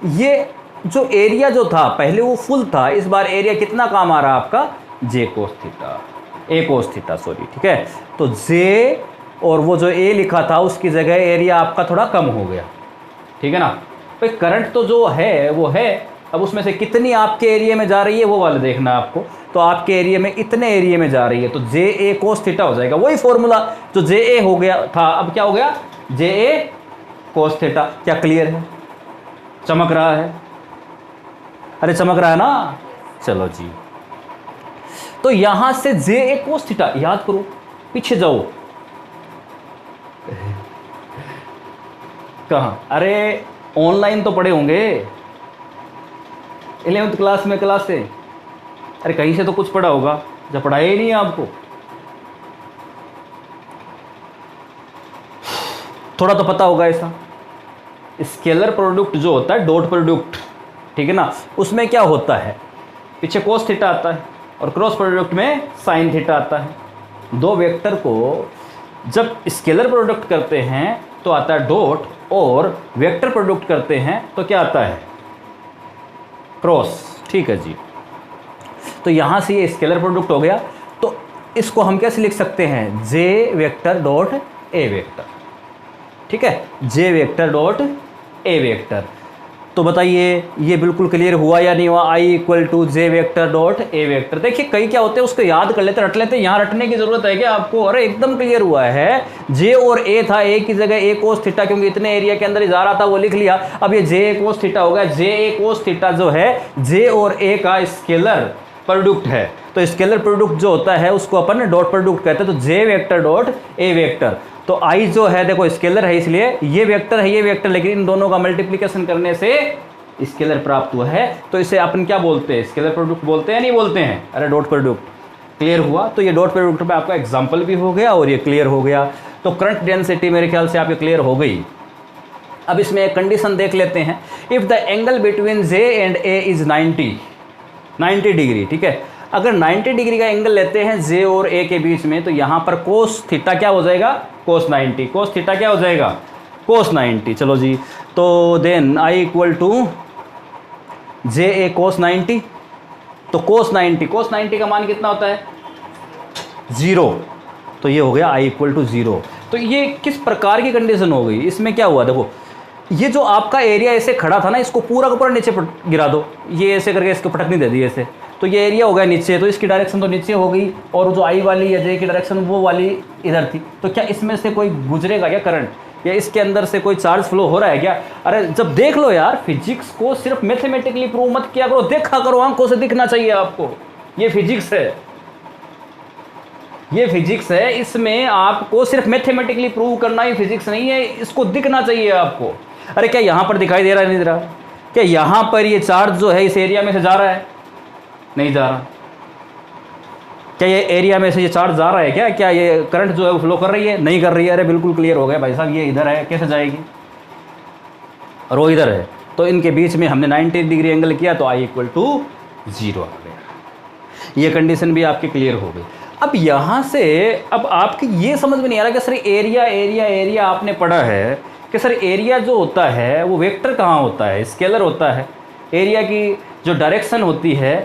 ये जो एरिया जो था पहले वो फुल था, इस बार एरिया कितना काम आ रहा है आपका? जे कोस थीटा, ए कोस थीटा, सॉरी, ठीक है। तो जे और वो जो ए लिखा था उसकी जगह एरिया आपका थोड़ा कम हो गया, ठीक है ना। भाई करंट तो जो है वो है, अब उसमें से कितनी आपके एरिया में जा रही है वो वाला देखना है आपको। तो आपके एरिया में इतने एरिया में जा रही है, तो जे ए कोस थीटा हो जाएगा। वही फॉर्मूला जो जे ए हो गया था, अब क्या हो गया? जे ए कोस थीटा। क्या क्लियर है? चमक रहा है? अरे चमक रहा है ना। चलो जी, तो यहां से जे ए कोस थीटा याद करो, पीछे जाओ। कहाँ? अरे ऑनलाइन तो पढ़े होंगे 11th क्लास में, क्लास से। अरे कहीं से तो कुछ पढ़ा होगा, जब पढ़ाया ही नहीं है आपको। थोड़ा तो पता होगा ऐसा। स्केलर प्रोडक्ट जो होता है, डॉट प्रोडक्ट, ठीक है ना, उसमें क्या होता है? पीछे कोस थीटा आता है और क्रॉस प्रोडक्ट में साइन थीटा आता है। दो वेक्टर को जब स्केलर प्रोडक्ट करते हैं तो आता है डॉट, और वेक्टर प्रोडक्ट करते हैं तो क्या आता है? क्रॉस, ठीक है जी। तो यहां से ये स्केलर प्रोडक्ट हो गया। तो इसको हम कैसे लिख सकते हैं? J vector dot A vector, ठीक है, J vector dot A vector. तो बताइए ये बिल्कुल क्लियर हुआ या नहीं हुआ? I equal to J vector dot A vector. देखिए कई क्या होते हैं उसको याद कर लेते, रट लेते, यहाँ रटने की जरूरत है क्या आपको? अरे एकदम क्लियर हुआ है। जे और ए था, ए की जगह ए कोस थीटा, क्योंकि इतने एरिया के अंदर ही जा रहा था वो लिख लिया। अब ये जे ए कोस थीटा हो गया। जे ए कोस थीटा जो है जे और ए का स्केलर प्रोडक्ट है। तो स्केलर प्रोडक्ट जो होता है उसको अपन डॉट प्रोडक्ट कहते हैं। तो जे वेक्टर डॉट ए वेक्टर, तो आई जो है देखो स्केलर है, इसलिए ये वेक्टर है, ये वेक्टर, लेकिन इन दोनों का मल्टीप्लिकेशन करने से स्केलर प्राप्त हुआ है। तो इसे अपन क्या बोलते हैं? स्केलर प्रोडक्ट बोलते हैं, नहीं बोलते हैं? अरे डॉट प्रोडक्ट। क्लियर हुआ? तो ये डॉट प्रोडक्ट में आपका एग्जाम्पल भी हो गया और ये क्लियर हो गया। तो करंट डेंसिटी मेरे ख्याल से आपकी क्लियर हो गई। अब इसमें एक कंडीशन देख लेते हैं। If the angle between J and A is 90 degree, ठीक है। अगर 90 डिग्री का एंगल लेते हैं जे और ए के बीच में, तो यहाँ पर कोस थीटा क्या हो जाएगा? कोस 90। कोस थीटा क्या हो जाएगा? कोस 90। चलो जी, तो देन आई इक्वल टू जे ए कोस 90। तो कोस 90 का मान कितना होता है? 0। तो ये हो गया आई इक्वल टू 0। तो ये किस प्रकार की कंडीशन हो गई? इसमें क्या हुआ देखो, ये जो आपका एरिया ऐसे खड़ा था ना, इसको पूरा का पूरा नीचे गिरा दो, ये ऐसे करके इसको पटकनी दे दी ऐसे, तो ये एरिया हो गया नीचे। तो इसकी डायरेक्शन तो नीचे हो गई, और जो आई वाली या जे की डायरेक्शन वो वाली इधर थी। तो क्या इसमें से कोई गुजरेगा क्या करंट, या इसके अंदर से कोई चार्ज फ्लो हो रहा है क्या? अरे जब देख लो यार, फिजिक्स को सिर्फ मैथमेटिकली प्रूव मत किया करो, देखा करो, आंखों से दिखना चाहिए आपको। ये फिजिक्स है, ये फिजिक्स है। इसमें आपको सिर्फ मैथमेटिकली प्रूव करना ही फिजिक्स नहीं है, इसको दिखना चाहिए आपको। अरे क्या यहाँ पर दिखाई दे रहा है? नहीं दे रहा? क्या यहाँ पर ये चार्ज जो है इस एरिया में से जा रहा है? नहीं जा रहा। क्या ये एरिया में से ये चार्ज जा रहा है क्या? क्या ये करंट जो है वो फ्लो कर रही है? नहीं कर रही है। अरे बिल्कुल क्लियर हो गया भाई साहब, ये इधर है, कैसे जाएगी? और वो इधर है, तो इनके बीच में हमने 90 डिग्री एंगल किया तो आई इक्वल टू 0 आ गया। ये कंडीशन भी आपकी क्लियर हो गई। अब यहाँ से अब आपकी ये समझ में नहीं आ रहा कि सर एरिया एरिया एरिया आपने पढ़ा है कि सर एरिया जो होता है वो वेक्टर कहाँ होता है, स्केलर होता है। एरिया की जो डायरेक्शन होती है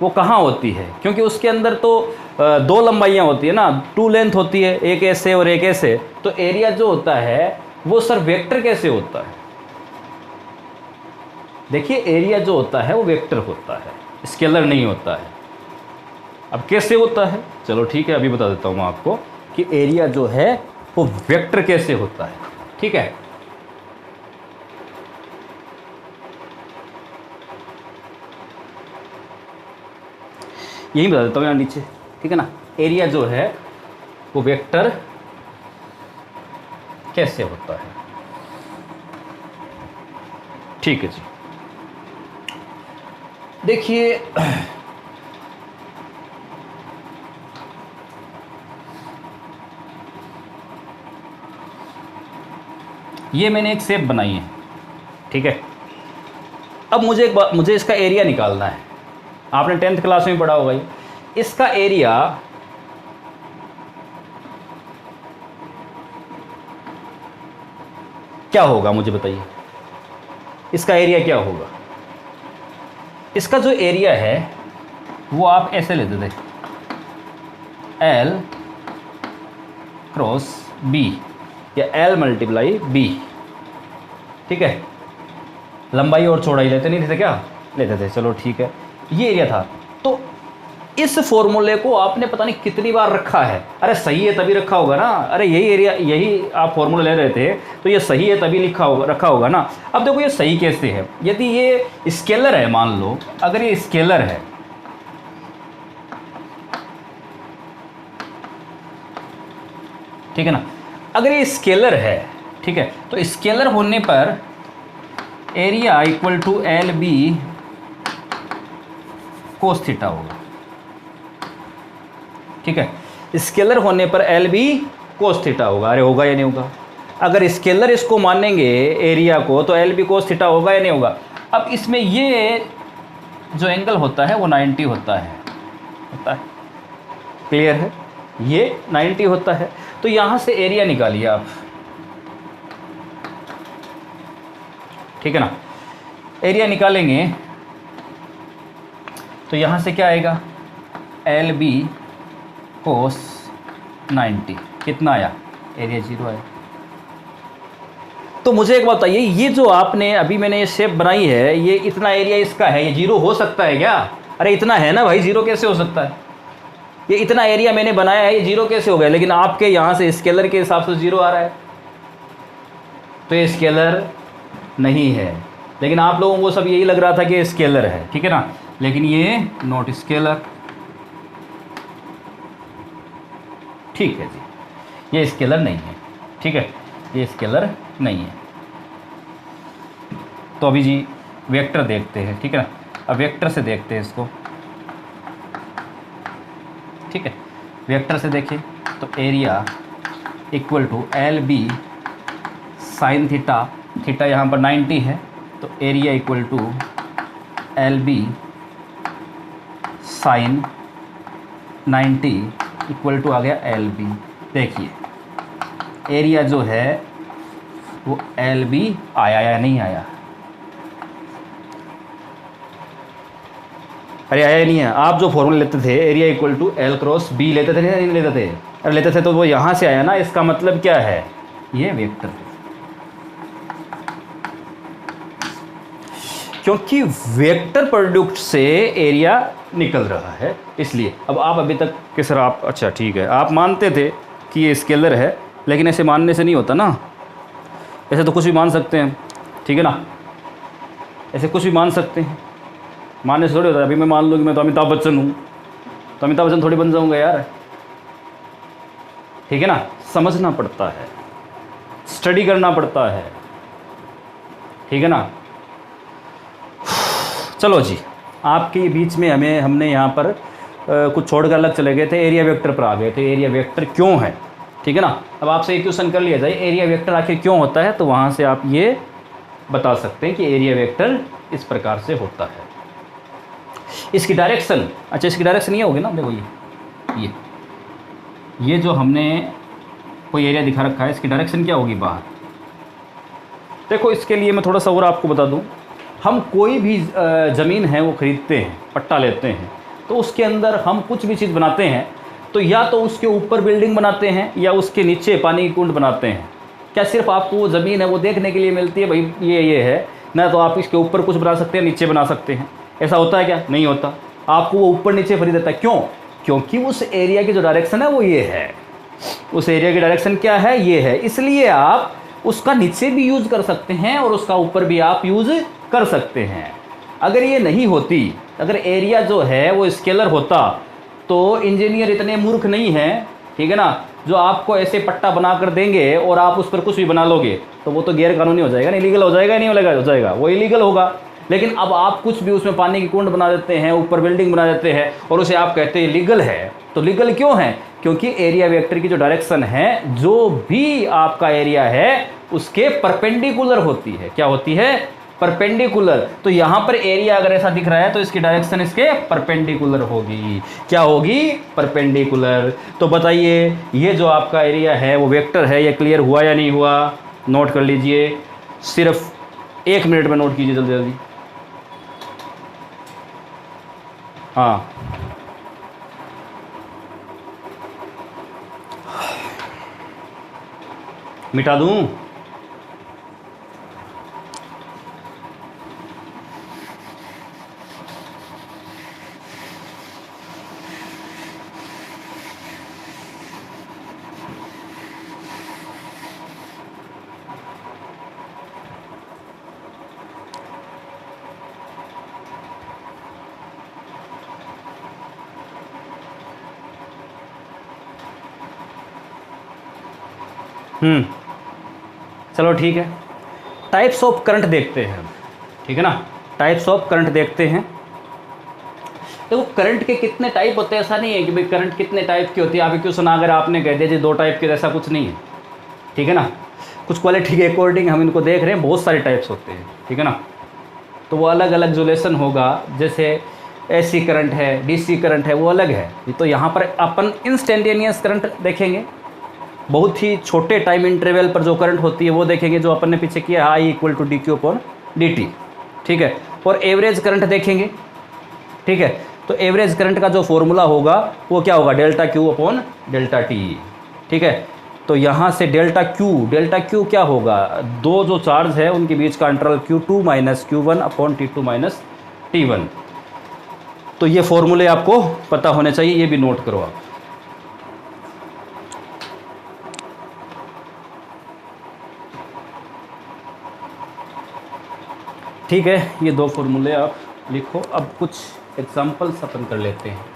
वो कहाँ होती है, क्योंकि उसके अंदर तो दो लंबाइयाँ होती है ना, 2 लेंथ होती है, एक ऐसे और एक ऐसे। तो एरिया जो होता है वो सर वेक्टर कैसे होता है? देखिए एरिया जो होता है वो वेक्टर होता है, स्केलर नहीं होता है। अब कैसे होता है, चलो ठीक है अभी बता देता हूँ मैं आपको कि एरिया जो है वो वेक्टर कैसे होता है। ठीक है, यही बता देता हूँ यहाँ नीचे, ठीक है ना। एरिया जो है वो वेक्टर कैसे होता है, ठीक है जी। देखिए ये मैंने एक शेप बनाई है, ठीक है। अब मुझे इसका एरिया निकालना है। आपने 10th क्लास में पढ़ा होगा, इसका एरिया क्या होगा मुझे बताइए, इसका एरिया क्या होगा? इसका जो एरिया है वो आप ऐसे लेते थे, L क्रॉस B या L मल्टीप्लाई B, ठीक है। लंबाई और चौड़ाई लेते नहीं थे क्या? लेते थे, चलो ठीक है। ये एरिया था। तो इस फॉर्मूले को आपने पता नहीं कितनी बार रखा है। अरे सही है तभी रखा होगा ना, अरे यही एरिया, यही आप फॉर्मूला ले रहे थे तो ये सही है तभी रखा होगा ना। अब देखो ये सही कैसे है, यदि ये स्केलर है, मान लो अगर ये स्केलर है, ठीक है ना, अगर ये स्केलर है, ठीक है, तो स्केलर होने पर area equal to L B cos theta होगा, ठीक है। स्केलर होने पर एल बी कोस थीटा होगा। अरे होगा या नहीं होगा? अगर स्केलर इसको मानेंगे एरिया को तो एल बी कोस थीटा होगा या नहीं होगा? अब इसमें ये जो एंगल होता है वो 90 होता है, क्लियर है? ये 90 होता है। तो यहाँ से एरिया निकालिए आप, ठीक है ना। एरिया निकालेंगे तो यहाँ से क्या आएगा, एल बी कोस 90 कितना आया, एरिया 0 आया। तो मुझे एक बात बताइए, ये जो आपने अभी मैंने ये शेप बनाई है, ये इतना एरिया इसका है, ये 0 हो सकता है क्या? अरे इतना है ना भाई, 0 कैसे हो सकता है? ये इतना एरिया मैंने बनाया है, ये 0 कैसे हो गया? लेकिन आपके यहाँ से स्केलर के हिसाब से 0 आ रहा है, तो ये स्केलर नहीं है। लेकिन आप लोगों को सब यही लग रहा था कि स्केलर है, ठीक है ना, लेकिन ये नॉट स्केलर, ठीक है जी, ये स्केलर नहीं है, ठीक है, ये स्केलर नहीं है। तो अभी जी वेक्टर देखते हैं, ठीक है ना। अब वेक्टर से देखते हैं इसको, ठीक है। वेक्टर से देखिए तो area equal to L B sine theta, theta यहाँ पर 90 है, तो area equal to L B sine 90 equal to आ गया एल बी। देखिए एरिया जो है वो एल बी आया या नहीं आया? अरे आया नहीं है। आप जो फॉर्मूला लेते थे area equal to L cross B लेते थे नहीं लेते थे? अरे लेते थे तो वो यहाँ से आया ना। इसका मतलब क्या है, ये वेक्टर, क्योंकि वेक्टर प्रोडक्ट से एरिया निकल रहा है इसलिए। अब आप अभी तक कि सर आप, अच्छा ठीक है, आप मानते थे कि ये स्केलर है, लेकिन ऐसे मानने से नहीं होता ना। ऐसे तो कुछ भी मान सकते हैं, ठीक है ना, ऐसे कुछ भी मान सकते हैं, मानने से थोड़ी होता है। अभी मैं मान लूँ कि मैं तो अमिताभ बच्चन हूँ, तो अमिताभ बच्चन थोड़ी बन जाऊँगा यार, ठीक है ना। समझना पड़ता है, स्टडी करना पड़ता है, ठीक है ना। चलो जी, आपके बीच में हमने यहाँ पर कुछ छोड़कर अलग चले गए थे, एरिया वेक्टर पर आ गए थे। एरिया वेक्टर क्यों है, ठीक है ना। अब आपसे एक क्वेश्चन कर लिया जाए, एरिया वेक्टर आखिर क्यों होता है, तो वहाँ से आप ये बता सकते हैं कि एरिया वेक्टर इस प्रकार से होता है। इसकी डायरेक्शन, अच्छा इसकी डायरेक्शन ये होगी ना, देखो ये जो हमने कोई एरिया दिखा रखा है, इसकी डायरेक्शन क्या होगी बाहर। देखो इसके लिए मैं थोड़ा सा और आपको बता दूं, हम कोई भी ज़मीन है वो ख़रीदते हैं, पट्टा लेते हैं, तो उसके अंदर हम कुछ भी चीज़ बनाते हैं तो या तो उसके ऊपर बिल्डिंग बनाते हैं या उसके नीचे पानी की कुंड बनाते हैं। क्या सिर्फ आपको वो ज़मीन है वो देखने के लिए मिलती है भाई ये है ना, तो आप इसके ऊपर कुछ बना सकते हैं, नीचे बना सकते हैं, ऐसा होता है क्या? नहीं होता। आपको वो ऊपर नीचे फ्री देता है, क्यों? क्योंकि उस एरिया की जो डायरेक्शन है वो ये है, उस एरिया की डायरेक्शन क्या है, ये है। इसलिए आप उसका नीचे भी यूज़ कर सकते हैं और उसका ऊपर भी आप यूज़ कर सकते हैं। अगर ये नहीं होती, अगर एरिया जो है वो स्केलर होता, तो इंजीनियर इतने मूर्ख नहीं हैं, ठीक है ना, जो आपको ऐसे पट्टा बना कर देंगे और आप उस पर कुछ भी बना लोगे, तो वो तो गैर कानूनी हो जाएगा, इलीगल हो जाएगा, नहीं हो जाएगा, वो इलीगल होगा। लेकिन अब आप कुछ भी उसमें पानी की कुंड बना देते हैं, ऊपर बिल्डिंग बना देते हैं और उसे आप कहते हैं लीगल है। तो लीगल क्यों है? क्योंकि एरिया वेक्टर की जो डायरेक्शन है, जो भी आपका एरिया है उसके परपेंडिकुलर होती है। क्या होती है? परपेंडिकुलर। तो यहाँ पर एरिया अगर ऐसा दिख रहा है तो इसकी डायरेक्शन इसके परपेंडिकुलर होगी। क्या होगी? परपेंडिकुलर। तो बताइए ये जो आपका एरिया है वो वेक्टर है, ये क्लियर हुआ या नहीं हुआ? नोट कर लीजिए, सिर्फ 1 मिनट में नोट कीजिए जल्दी जल्दी। हाँ, मिटा दूं? चलो ठीक है। टाइप्स ऑफ करंट देखते हैं, ठीक है ना, टाइप्स ऑफ करंट देखते हैं। देखो करंट के कितने टाइप होते हैं, ऐसा नहीं है कि भाई करंट कितने टाइप की होती है। आप क्यों सुना, अगर आपने कह दिया जी 2 टाइप के, ऐसा कुछ नहीं है, ठीक है ना। कुछ क्वालिटी के अकॉर्डिंग हम इनको देख रहे हैं, बहुत सारे टाइप्स होते हैं, ठीक है ना। तो वो अलग अलग जो लेसन होगा, जैसे एसी करंट है, डीसी करंट है, वो अलग है। तो यहाँ पर अपन इंस्टेंटेनियस करंट देखेंगे, बहुत ही छोटे टाइम इंटरवल पर जो करंट होती है वो देखेंगे, जो अपन ने पीछे किया I = dq अपॉन dt, ठीक है। और एवरेज करंट देखेंगे, ठीक है। तो एवरेज करंट का जो फॉर्मूला होगा वो क्या होगा? Delta Q upon delta T, ठीक है। तो यहाँ से डेल्टा Q क्या होगा? दो जो चार्ज है उनके बीच का interval Q2 - Q1 upon T2 - T1। तो ये फॉर्मूले आपको पता होने चाहिए, ये भी नोट करो आप। ठीक है, ये 2 फॉर्मूले आप लिखो। अब कुछ एग्जांपल्स अपन कर लेते हैं।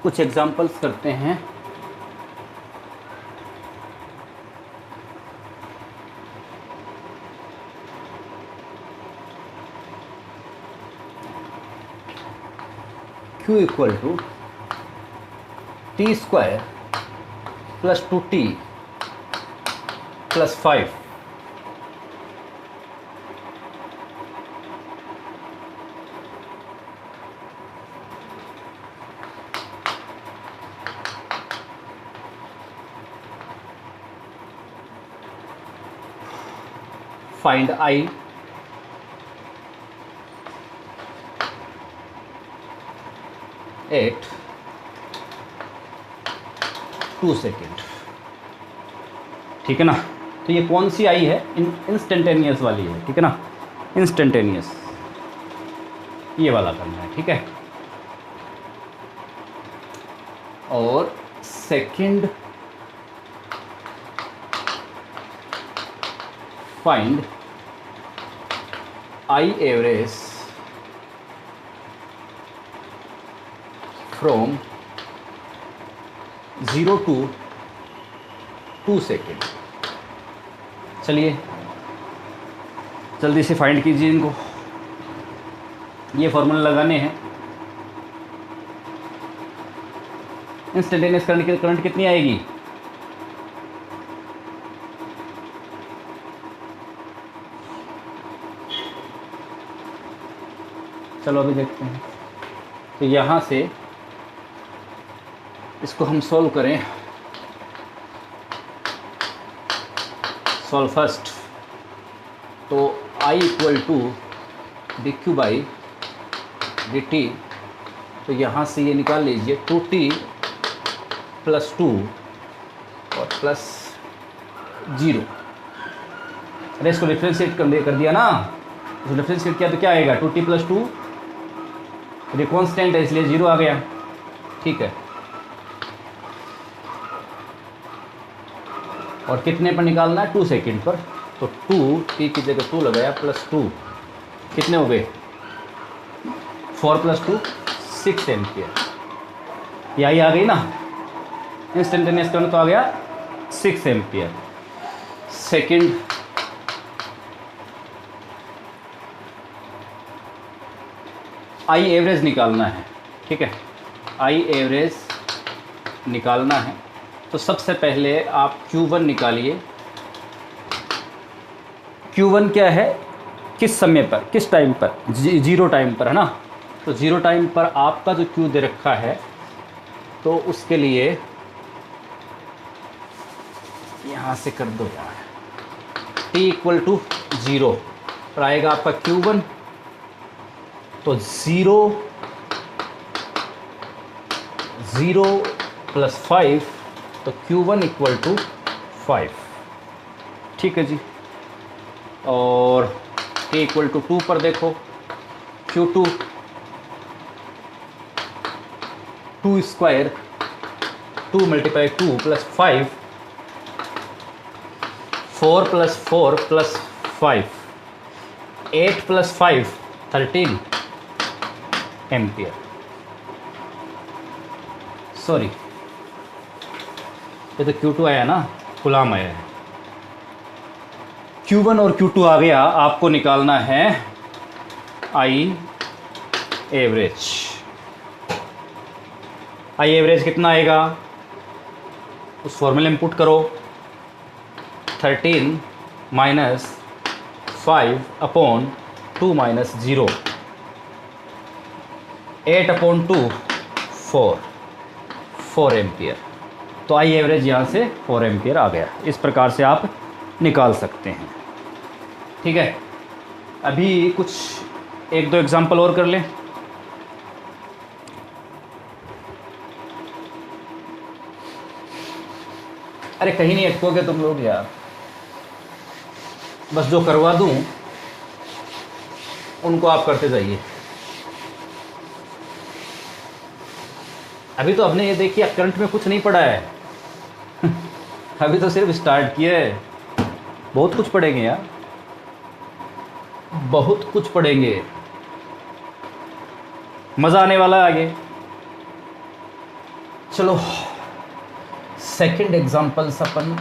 कुछ एग्जांपल्स करते हैं। Q = T² + 2T + 5। Find I. At 2 second, ठीक है ना। तो ये कौन सी आई है? इंस्टेंटेनियस वाली है, ठीक है ना, इंस्टेंटेनियस, ये वाला करना है, ठीक है। और second find I average from 0 to 2 second. चलिए जल्दी से फाइंड कीजिए इनको, ये फॉर्मूला लगाने हैं। इंस्टेंटेनियस करंट कितनी आएगी? चलो अभी देखते हैं। तो यहाँ से इसको हम सॉल्व करें। सॉल्व फर्स्ट, तो I equal to D Q by D T, तो यहाँ से ये निकाल लीजिए 2t प्लस 2 और प्लस 0। अरे इसको डिफ्रेंशिएट कर दिया ना, इसको डिफ्रेंशिएट किया तो क्या आएगा? 2t प्लस 2, ये कॉन्स्टेंट है इसलिए 0 आ गया। ठीक है, और कितने पर निकालना है? 2 सेकेंड पर। तो 2t की जगह 2 लगाया प्लस 2, कितने हो गए? 4 प्लस 2 6 एम्पियर। यही आ गई ना, इंस्टेंटेनियस करंट तो आ गया 6 एम्पियर। सेकेंड आई एवरेज निकालना है। ठीक है, आई एवरेज निकालना है, तो सबसे पहले आप Q1 निकालिए। Q1 क्या है? किस समय पर, किस टाइम पर? 0 टाइम पर, है ना। तो 0 टाइम पर आपका जो Q दे रखा है, तो उसके लिए यहाँ से कर दो यार, t इक्वल टू 0 पर आएगा आपका Q1। तो 0 प्लस 5, तो Q1 इक्वल टू 5। ठीक है जी। और t इक्वल टू 2 पर देखो, Q2 2 square 2 multiply 2 plus 5, 4 plus 4 plus 5, 8 plus 5 13 ampere. Sorry, ये तो Q2 आया ना, गुलाम आया है। Q1 और Q2 आ गया, आपको निकालना है आई एवरेज। आई एवरेज कितना आएगा? उस फॉर्मूले में पुट करो, 13 minus 5 upon 2 minus 0, 8 upon 2 4 ampere. तो आई एवरेज यहाँ से 4 एम्पियर आ गया। इस प्रकार से आप निकाल सकते हैं। ठीक है, अभी कुछ 1-2 एग्जाम्पल और कर लें। अरे कहीं नहीं अटकोगे तुम लोग यार, बस जो करवा दूं उनको आप करते जाइए। अभी तो हमने ये देखिए करंट में कुछ नहीं पढ़ा है अभी तो सिर्फ स्टार्ट किया है। बहुत कुछ पढ़ेंगे यार, बहुत कुछ पढ़ेंगे, मज़ा आने वाला है आगे। चलो सेकंड एग्जाम्पल्स अपन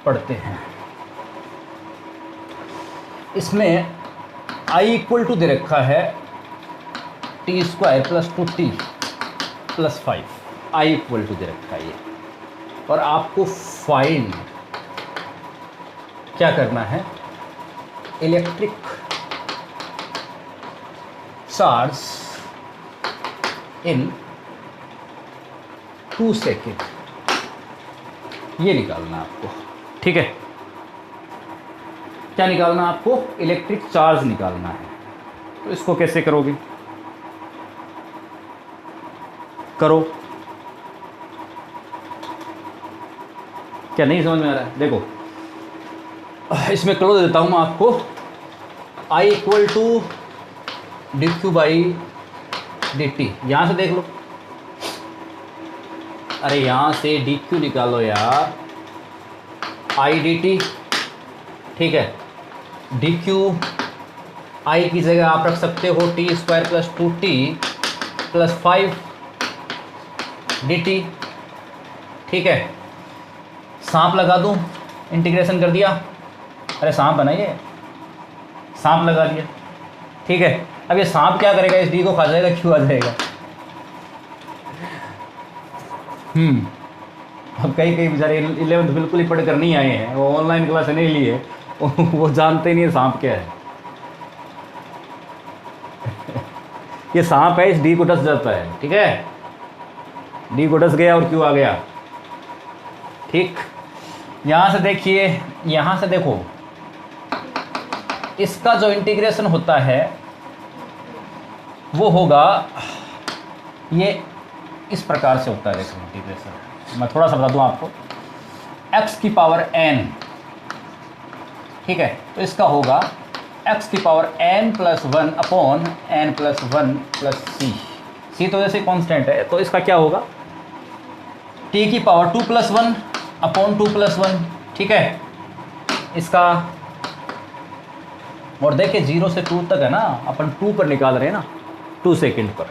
पढ़ते हैं। इसमें I इक्वल टू दे रखा है t square plus 2t plus 5। I equal to दे रखा है ये, और आपको फाइंड क्या करना है? इलेक्ट्रिक चार्ज इन 2 सेकेंड, ये निकालना आपको। ठीक है, क्या निकालना आपको? इलेक्ट्रिक चार्ज निकालना है। तो इसको कैसे करोगे? करो, क्या नहीं समझ में आ रहा है? देखो इसमें क्लोज देता हूँ मैं आपको। I equal to D Q by D T, यहाँ से देख लो। अरे यहाँ से डी क्यू निकालो यार, I डी टी ठीक है। डी क्यू आई की जगह आप रख सकते हो T square plus 2t plus 5 dt, ठीक है। सांप लगा दूं, इंटीग्रेशन कर दिया, अरे सांप बनाइए, सांप लगा दिया, ठीक है। अब ये सांप क्या करेगा, इस डी को खा जाएगा, क्यों आ जाएगा। अब कई कई बेचारे 11th बिल्कुल ही पढ़ कर नहीं आए हैं, वो ऑनलाइन क्लास नहीं ली है, वो जानते नहीं है सांप क्या है। ये सांप है, इस डी को डस जाता है, ठीक है। डी को डस गया और क्यों आ गया, ठीक। यहाँ से देखिए, यहाँ से देखो, इसका जो इंटीग्रेशन होता है वो होगा, ये इस प्रकार से होता है। देखो इंटीग्रेशन मैं थोड़ा सा बता दूं आपको, x की पावर n, ठीक है। तो इसका होगा x की power n plus 1 upon n plus 1 plus c तो जैसे कांस्टेंट है, तो इसका क्या होगा, t की पावर 2 प्लस 1 अपॉन 2 प्लस 1, ठीक है। इसका और देखिए 0 से 2 तक है ना, अपन 2 पर निकाल रहे हैं ना, 2 सेकंड पर।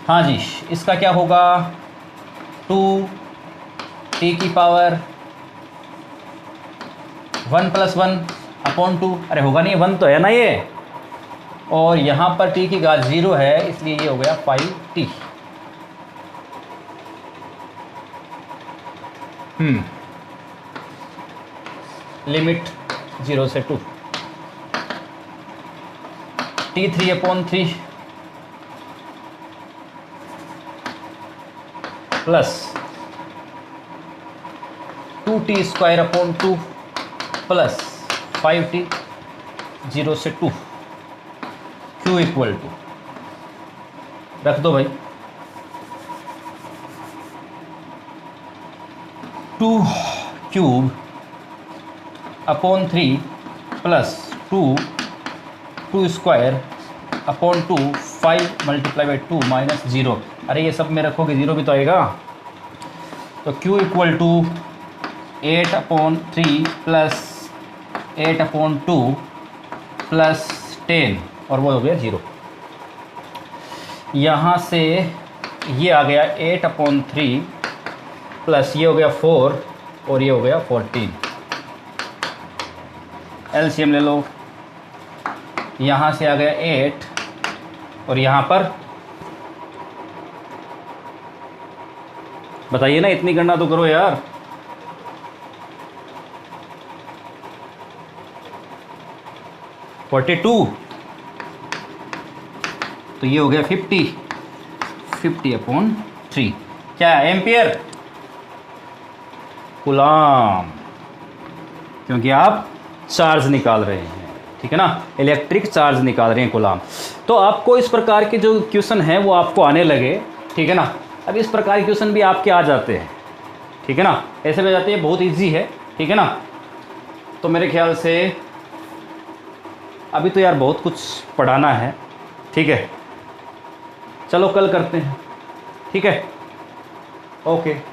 हाँ जी, इसका क्या होगा, 2 t की पावर 1 प्लस 1 अपॉन 2, अरे होगा नहीं, 1 तो है ना ये, और यहाँ पर t की घात 0 है, इसलिए ये हो गया 5t। लिमिट 0 से 2, t3 upon 3 plus 2t square upon 2 plus 5t 0 से 2, q इक्वल टू, रख दो भाई, 2 cube upon 3 plus 2 square upon 2, 5 multiply by 2 minus 0, अरे ये सब में रखोगे 0 भी तो आएगा। तो q equal to 8 upon 3 plus 8 upon 2 plus 10, और वो हो गया 0। यहाँ से ये आ गया 8 अपॉन 3 प्लस ये हो गया 4 और ये हो गया 14। एलसीएम ले लो, यहाँ से आ गया 8 और यहाँ पर बताइए ना, इतनी गणना तो करो यार। तो ये हो गया 50 अपॉन 3, क्या है, एम्पियर, कूलम्ब, क्योंकि आप चार्ज निकाल रहे हैं, ठीक है ना, इलेक्ट्रिक चार्ज निकाल रहे हैं, कूलम्ब। तो आपको इस प्रकार के जो क्वेश्चन हैं वो आपको आने लगे, ठीक है ना। अब इस प्रकार के क्वेश्चन भी आपके आ जाते हैं, ठीक है ना, ऐसे में जाते हैं, बहुत इजी है, ठीक है ना। तो मेरे ख्याल से अभी तो यार बहुत कुछ पढ़ाना है, ठीक है, चलो कल करते हैं, ठीक है, ओके।